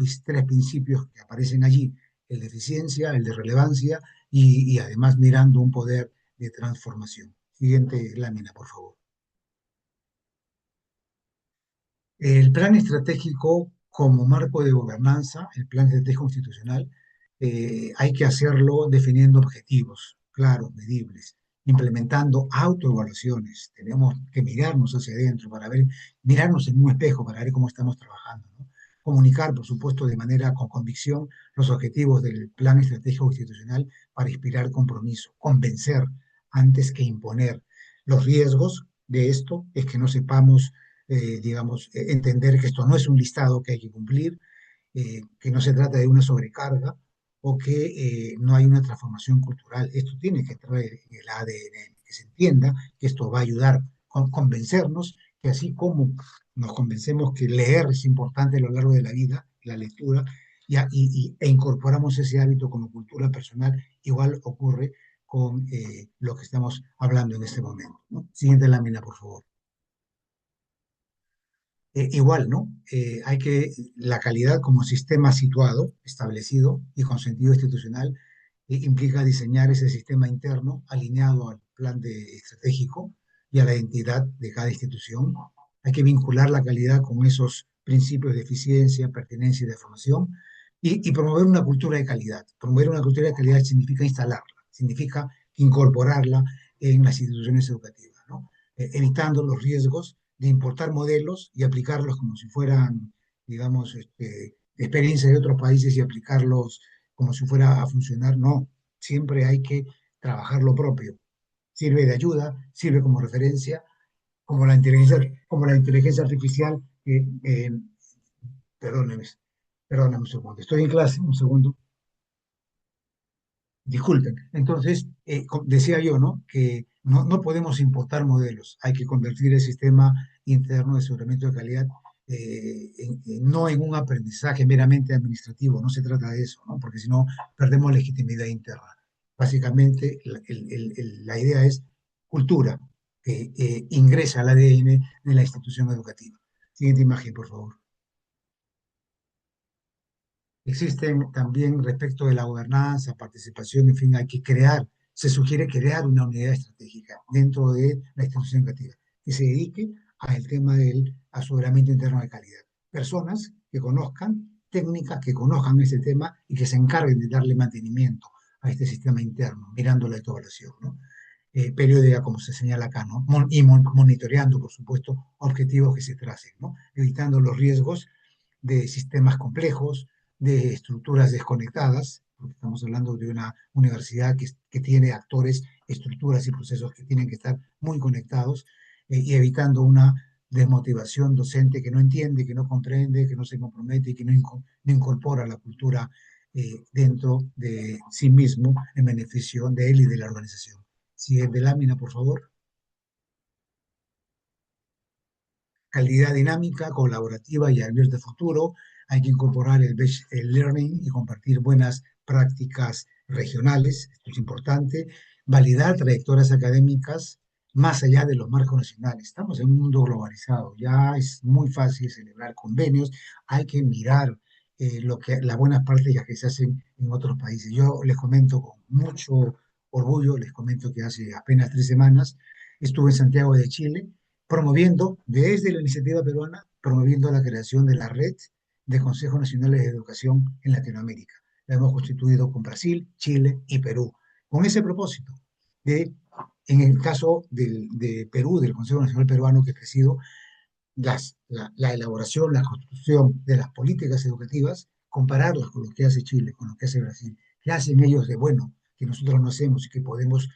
Speaker 2: principios que aparecen allí: el de eficiencia, el de relevancia y además mirando un poder de transformación. Siguiente lámina, por favor. El plan estratégico como marco de gobernanza, el plan estratégico institucional, hay que hacerlo definiendo objetivos claros, medibles, implementando autoevaluaciones. Tenemos que mirarnos hacia adentro para ver, mirarnos en un espejo para ver cómo estamos trabajando, ¿no? Comunicar, por supuesto, de manera con convicción los objetivos del plan estratégico institucional para inspirar compromiso, convencer antes que imponer. Los riesgos de esto es que no sepamos, digamos, entender que esto no es un listado que hay que cumplir, que no se trata de una sobrecarga o que no hay una transformación cultural. Esto tiene que entrar en el ADN, que se entienda que esto va a ayudar a convencernos que así como nos convencemos que leer es importante a lo largo de la vida, la lectura, e incorporamos ese hábito como cultura personal, igual ocurre con lo que estamos hablando en este momento, ¿no? Siguiente lámina, por favor. Igual, ¿no? La calidad como sistema situado, establecido y con sentido institucional, implica diseñar ese sistema interno alineado al plan estratégico y a la identidad de cada institución. Hay que vincular la calidad con esos principios de eficiencia, pertinencia y de formación, y promover una cultura de calidad. Promover una cultura de calidad significa instalarla, significa incorporarla en las instituciones educativas, ¿no? Evitando los riesgos de importar modelos y aplicarlos como si fueran, digamos, experiencias de otros países y aplicarlos como si fuera a funcionar. No, siempre hay que trabajar lo propio. Sirve de ayuda, sirve como referencia, como la inteligencia artificial. Perdóneme, perdóname un segundo. Estoy en clase, un segundo. Disculpen. Entonces, decía yo, ¿no? Que no podemos importar modelos, hay que convertir el sistema interno de aseguramiento de calidad no en un aprendizaje meramente administrativo, no se trata de eso, ¿no? Porque si no, perdemos legitimidad interna. Básicamente, la idea es cultura que ingresa al ADN de la institución educativa. Siguiente imagen, por favor. Existen también respecto de la gobernanza, participación, en fin, hay que crear, se sugiere crear una unidad estratégica dentro de la institución educativa que se dedique al tema del aseguramiento interno de calidad. Personas que conozcan técnicas, que conozcan ese tema y que se encarguen de darle mantenimiento a este sistema interno, mirando la evaluación, ¿no? Periódica, como se señala acá, ¿no? Y monitoreando, por supuesto, objetivos que se tracen, ¿no? Evitando los riesgos de sistemas complejos, de estructuras desconectadas, porque estamos hablando de una universidad que tiene actores, estructuras y procesos que tienen que estar muy conectados y evitando una desmotivación docente que no entiende, que no comprende, que no se compromete y que no incorpora la cultura dentro de sí mismo en beneficio de él y de la organización. Siguiente lámina, por favor. Calidad dinámica, colaborativa y abierta de futuro. Hay que incorporar el learning y compartir buenas prácticas regionales, esto es importante. Validar trayectorias académicas más allá de los marcos nacionales. Estamos en un mundo globalizado, ya es muy fácil celebrar convenios, hay que mirar las buenas prácticas que se hacen en otros países. Yo les comento con mucho orgullo, les comento que hace apenas 3 semanas estuve en Santiago de Chile promoviendo desde la iniciativa peruana, promoviendo la creación de la red de Consejos Nacionales de Educación en Latinoamérica. La hemos constituido con Brasil, Chile y Perú, con ese propósito de, en el caso de Perú, del Consejo Nacional Peruano que presido, la elaboración, la construcción de las políticas educativas, compararlas con lo que hace Chile, con lo que hace Brasil, qué hacen ellos de bueno, que nosotros no hacemos y que podemos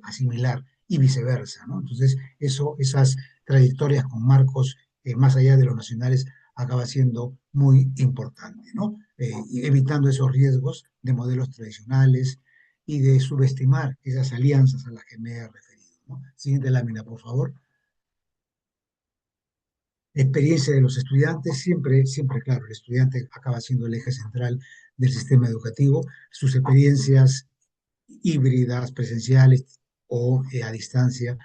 Speaker 2: asimilar, y viceversa, ¿no? Entonces, esas trayectorias con marcos más allá de los nacionales acaba siendo muy importante, ¿no? Y evitando esos riesgos de modelos tradicionales y de subestimar esas alianzas a las que me he referido, ¿no? Siguiente lámina, por favor. Experiencia de los estudiantes, siempre, siempre, claro, el estudiante acaba siendo el eje central del sistema educativo, sus experiencias híbridas, presenciales o a distancia,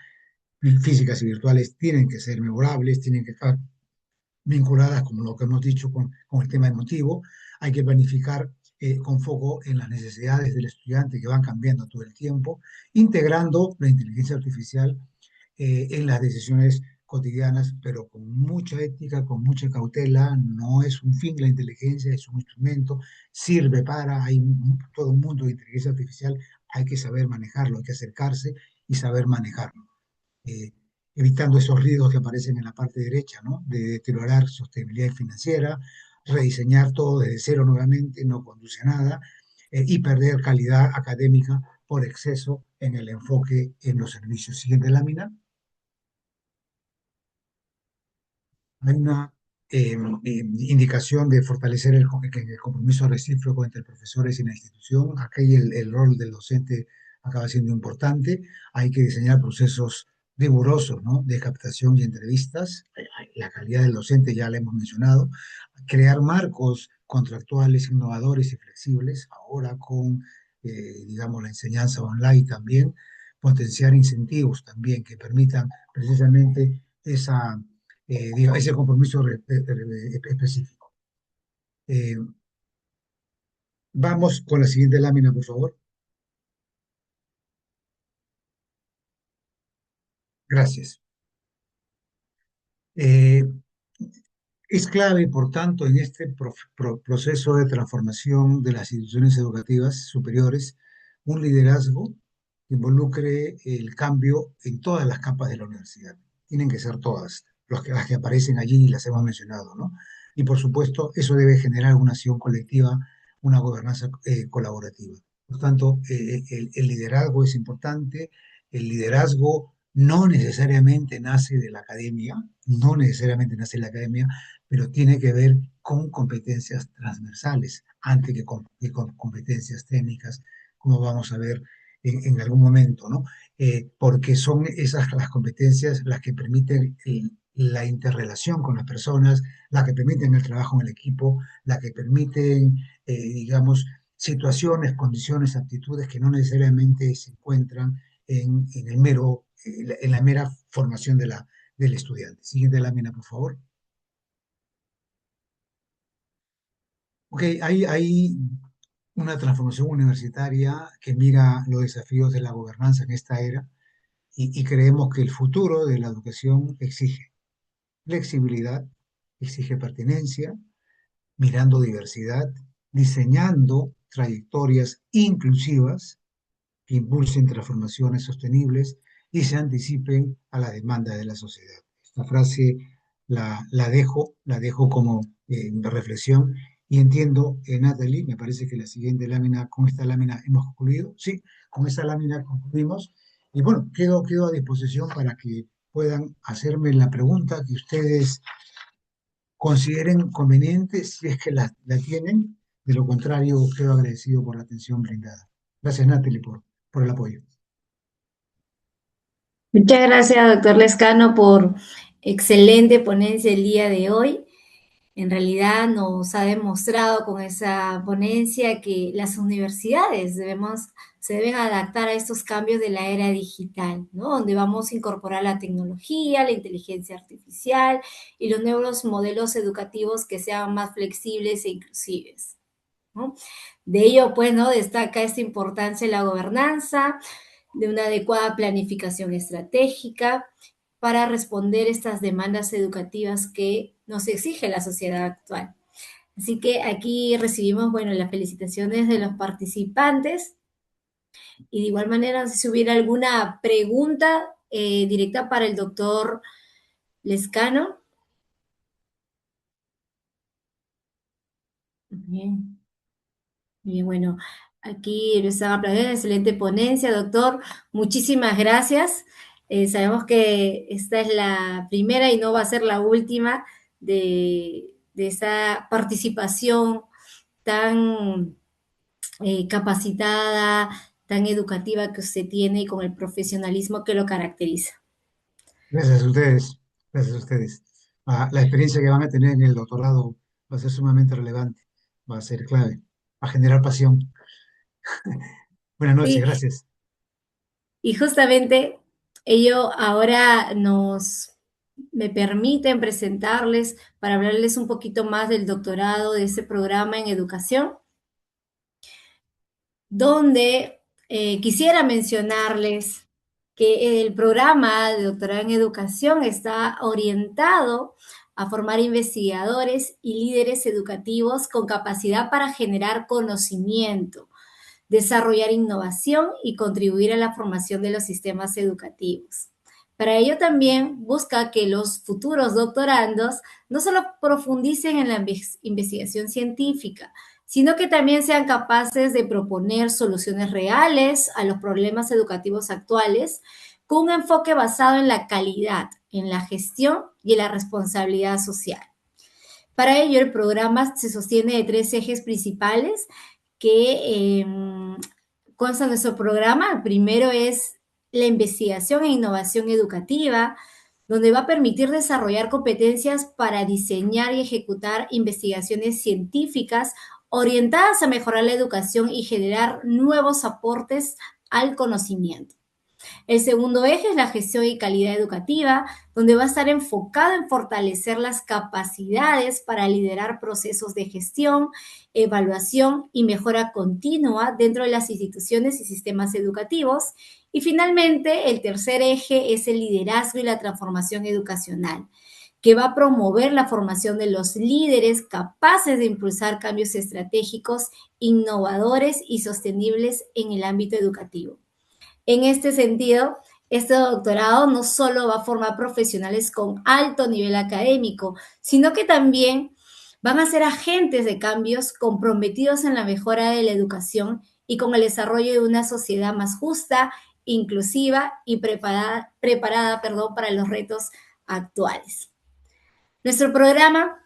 Speaker 2: físicas y virtuales, tienen que ser memorables, tienen que estar vinculadas, como lo que hemos dicho, con el tema emotivo. Hay que planificar con foco en las necesidades del estudiante que van cambiando todo el tiempo, integrando la inteligencia artificial en las decisiones cotidianas, pero con mucha ética, con mucha cautela. No es un fin la inteligencia, es un instrumento, sirve para, hay todo un mundo de inteligencia artificial, hay que saber manejarlo, hay que acercarse y saber manejarlo. eh, Evitando esos riesgos que aparecen en la parte derecha, ¿no? De deteriorar sostenibilidad financiera, rediseñar todo desde cero nuevamente, no conduce a nada, y perder calidad académica por exceso en el enfoque en los servicios. Siguiente lámina. Hay una indicación de fortalecer el compromiso recíproco entre profesores y la institución. Aquí el rol del docente acaba siendo importante. Hay que diseñar procesos rigurosos, ¿no? De captación y entrevistas. La calidad del docente ya la hemos mencionado. Crear marcos contractuales innovadores y flexibles, ahora con, digamos, la enseñanza online también. Potenciar incentivos también que permitan precisamente ese compromiso específico. Eh, Vamos con la siguiente lámina, por favor. Gracias. Eh, es clave, por tanto, en este proceso de transformación de las instituciones educativas superiores, un liderazgo que involucre el cambio en todas las capas de la universidad. Tienen que ser todas. las que aparecen allí y las hemos mencionado, ¿no? Y por supuesto, eso debe generar una acción colectiva, una gobernanza colaborativa. Por tanto, el liderazgo es importante. El liderazgo no necesariamente nace de la academia, no necesariamente nace de la academia, pero tiene que ver con competencias transversales, antes que con competencias técnicas, como vamos a ver en algún momento, ¿no? Porque son esas las competencias las que permiten la interrelación con las personas, las que permiten el trabajo en el equipo, las que permiten, digamos, situaciones, condiciones, actitudes que no necesariamente se encuentran en el mero, en la mera formación del estudiante. Siguiente lámina, por favor. Ok, hay una transformación universitaria que mira los desafíos de la gobernanza en esta era y creemos que el futuro de la educación exige flexibilidad, exige pertenencia, mirando diversidad, diseñando trayectorias inclusivas que impulsen transformaciones sostenibles y se anticipen a la demanda de la sociedad. Esta frase la dejo como reflexión y entiendo, Natalie, me parece que la siguiente lámina, con esta lámina hemos concluido. Sí, con esta lámina concluimos. Y bueno, quedo a disposición para que puedan hacerme la pregunta que ustedes consideren conveniente si es que la tienen. De lo contrario, quedo agradecido por la atención brindada. Gracias, Natalie, por el apoyo.
Speaker 1: Muchas gracias, doctor Lescano, por excelente ponencia el día de hoy. En realidad nos ha demostrado con esa ponencia que las universidades se deben adaptar a estos cambios de la era digital, ¿no? Donde vamos a incorporar la tecnología, la inteligencia artificial y los nuevos modelos educativos que sean más flexibles e inclusivos, ¿no? De ello, pues, ¿no? Destaca esta importancia de la gobernanza, de una adecuada planificación estratégica para responder estas demandas educativas que nos exige la sociedad actual. Así que aquí recibimos, bueno, las felicitaciones de los participantes y de igual manera, si hubiera alguna pregunta directa para el doctor Lescano. Bien. Y bueno, aquí lo están aplaudiendo, excelente ponencia, doctor. Muchísimas gracias. Sabemos que esta es la primera y no va a ser la última de esa participación tan capacitada, tan educativa que usted tiene y con el profesionalismo que lo caracteriza.
Speaker 2: Gracias a ustedes, gracias a ustedes. La experiencia que van a tener en el doctorado va a ser sumamente relevante, va a ser clave, va a generar pasión. Buenas noches,
Speaker 1: Sí,
Speaker 2: gracias.
Speaker 1: y justamente ello ahora me permiten presentarles para hablarles un poquito más del doctorado de ese programa en educación, donde quisiera mencionarles que el programa de doctorado en educación está orientado a formar investigadores y líderes educativos con capacidad para generar conocimiento, desarrollar innovación y contribuir a la formación de los sistemas educativos. Para ello también busca que los futuros doctorandos no solo profundicen en la investigación científica, sino que también sean capaces de proponer soluciones reales a los problemas educativos actuales con un enfoque basado en la calidad, en la gestión y en la responsabilidad social. Para ello, el programa se sostiene de tres ejes principales que consta nuestro programa. El primero es la investigación e innovación educativa, donde va a permitir desarrollar competencias para diseñar y ejecutar investigaciones científicas orientadas a mejorar la educación y generar nuevos aportes al conocimiento. El segundo eje es la gestión y calidad educativa, donde va a estar enfocado en fortalecer las capacidades para liderar procesos de gestión, evaluación y mejora continua dentro de las instituciones y sistemas educativos. Y finalmente, el tercer eje es el liderazgo y la transformación educacional, que va a promover la formación de los líderes capaces de impulsar cambios estratégicos, innovadores y sostenibles en el ámbito educativo. En este sentido, Este doctorado no solo va a formar profesionales con alto nivel académico, sino que también van a ser agentes de cambios comprometidos en la mejora de la educación y con el desarrollo de una sociedad más justa, inclusiva y preparada para los retos actuales. Nuestro programa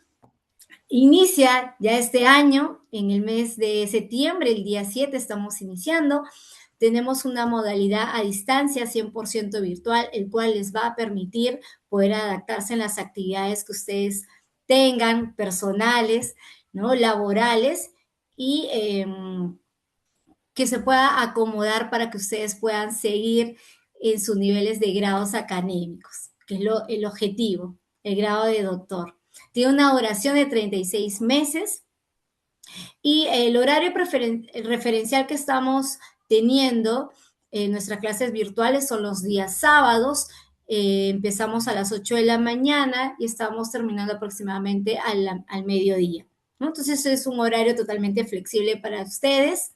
Speaker 1: inicia ya este año, en el mes de septiembre, el día 7 estamos iniciando. Tenemos una modalidad a distancia 100% virtual, el cual les va a permitir poder adaptarse en las actividades que ustedes tengan, personales, ¿no? Laborales, y que se pueda acomodar para que ustedes puedan seguir en sus niveles de grados académicos, que es el objetivo, el grado de doctor. Tiene una duración de 36 meses y el horario referencial que estamos teniendo en nuestras clases virtuales son los días sábados. Empezamos a las 8 de la mañana y estamos terminando aproximadamente al mediodía, ¿no? Entonces es un horario totalmente flexible para ustedes.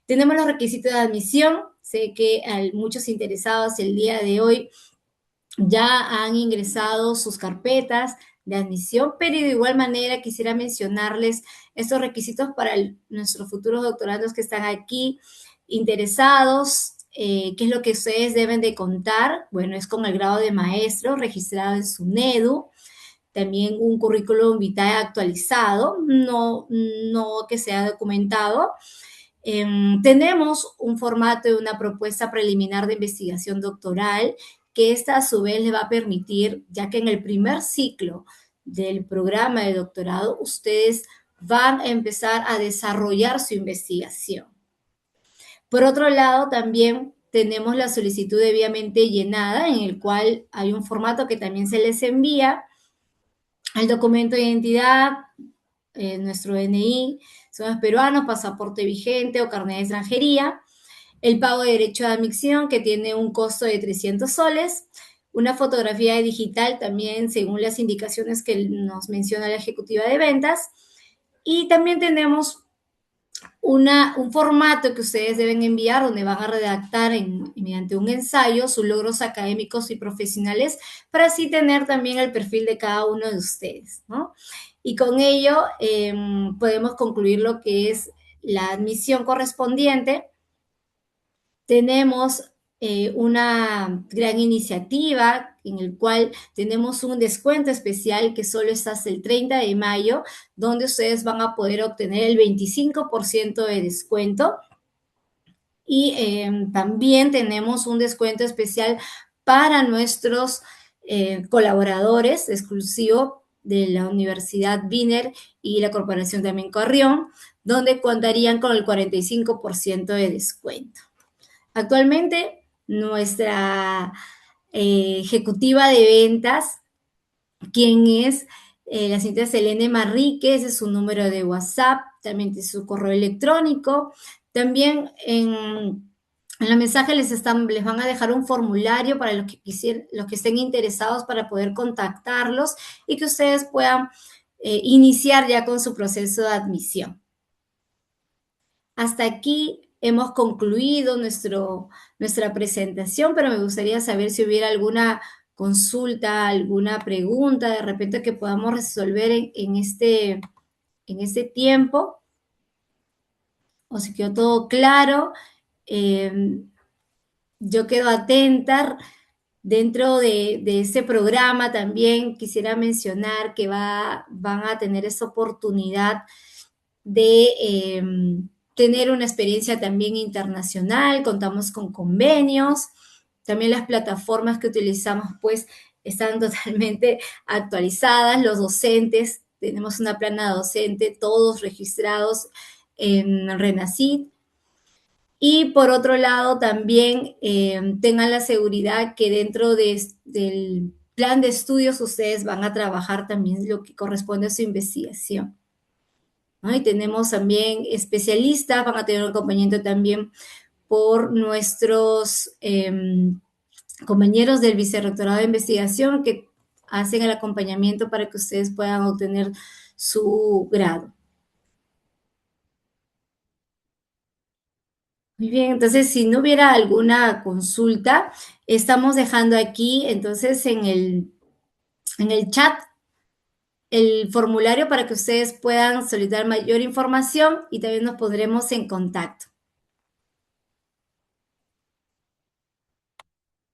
Speaker 1: Tenemos los requisitos de admisión. Sé que muchos interesados el día de hoy ya han ingresado sus carpetas de admisión, pero de igual manera quisiera mencionarles estos requisitos para nuestros futuros doctorandos que están aquí interesados. ¿Qué es lo que ustedes deben de contar? Bueno, es con el grado de maestro registrado en SUNEDU, también un currículum vitae actualizado, no que sea documentado. Tenemos un formato de una propuesta preliminar de investigación doctoral que esta a su vez le va a permitir, ya que en el primer ciclo del programa de doctorado ustedes van a empezar a desarrollar su investigación. Por otro lado, también tenemos la solicitud debidamente llenada, en el cual hay un formato que también se les envía, el documento de identidad, nuestro DNI, somos peruanos, pasaporte vigente o carnet de extranjería, el pago de derecho de admisión que tiene un costo de 300 soles, una fotografía digital también según las indicaciones que nos menciona la ejecutiva de ventas, y también tenemos un formato que ustedes deben enviar donde van a redactar mediante un ensayo sus logros académicos y profesionales para así tener también el perfil de cada uno de ustedes, ¿no? Y con ello podemos concluir lo que es la admisión correspondiente. Tenemos una gran iniciativa en el cual tenemos un descuento especial que solo está hasta el 30 de mayo, donde ustedes van a poder obtener el 25% de descuento. Y también tenemos un descuento especial para nuestros colaboradores exclusivo de la Universidad Wiener y la Corporación también Carrión, donde contarían con el 45% de descuento. Actualmente, nuestra ejecutiva de ventas, quien es la señorita Selene Marríquez, es su número de WhatsApp, también tiene su correo electrónico. También en el mensaje les van a dejar un formulario para los que estén interesados para poder contactarlos y que ustedes puedan iniciar ya con su proceso de admisión. Hasta aquí hemos concluido nuestra presentación, pero me gustaría saber si hubiera alguna consulta, alguna pregunta de repente que podamos resolver en este tiempo, o si quedó todo claro. Yo quedo atenta. Dentro de ese programa también quisiera mencionar que van a tener esa oportunidad de tener una experiencia también internacional, contamos con convenios, también las plataformas que utilizamos pues están totalmente actualizadas, los docentes, tenemos una plana docente, todos registrados en Renacid. Y por otro lado, también tengan la seguridad que dentro del plan de estudios ustedes van a trabajar también lo que corresponde a su investigación, ¿no? Y tenemos también especialistas, van a tener un acompañamiento también por nuestros compañeros del Vicerrectorado de Investigación que hacen el acompañamiento para que ustedes puedan obtener su grado. Muy bien, entonces si no hubiera alguna consulta, estamos dejando aquí entonces en el chat el formulario para que ustedes puedan solicitar mayor información y también nos pondremos en contacto.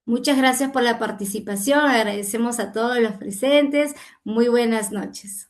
Speaker 1: Muchas gracias por la participación, agradecemos a todos los presentes, muy buenas noches.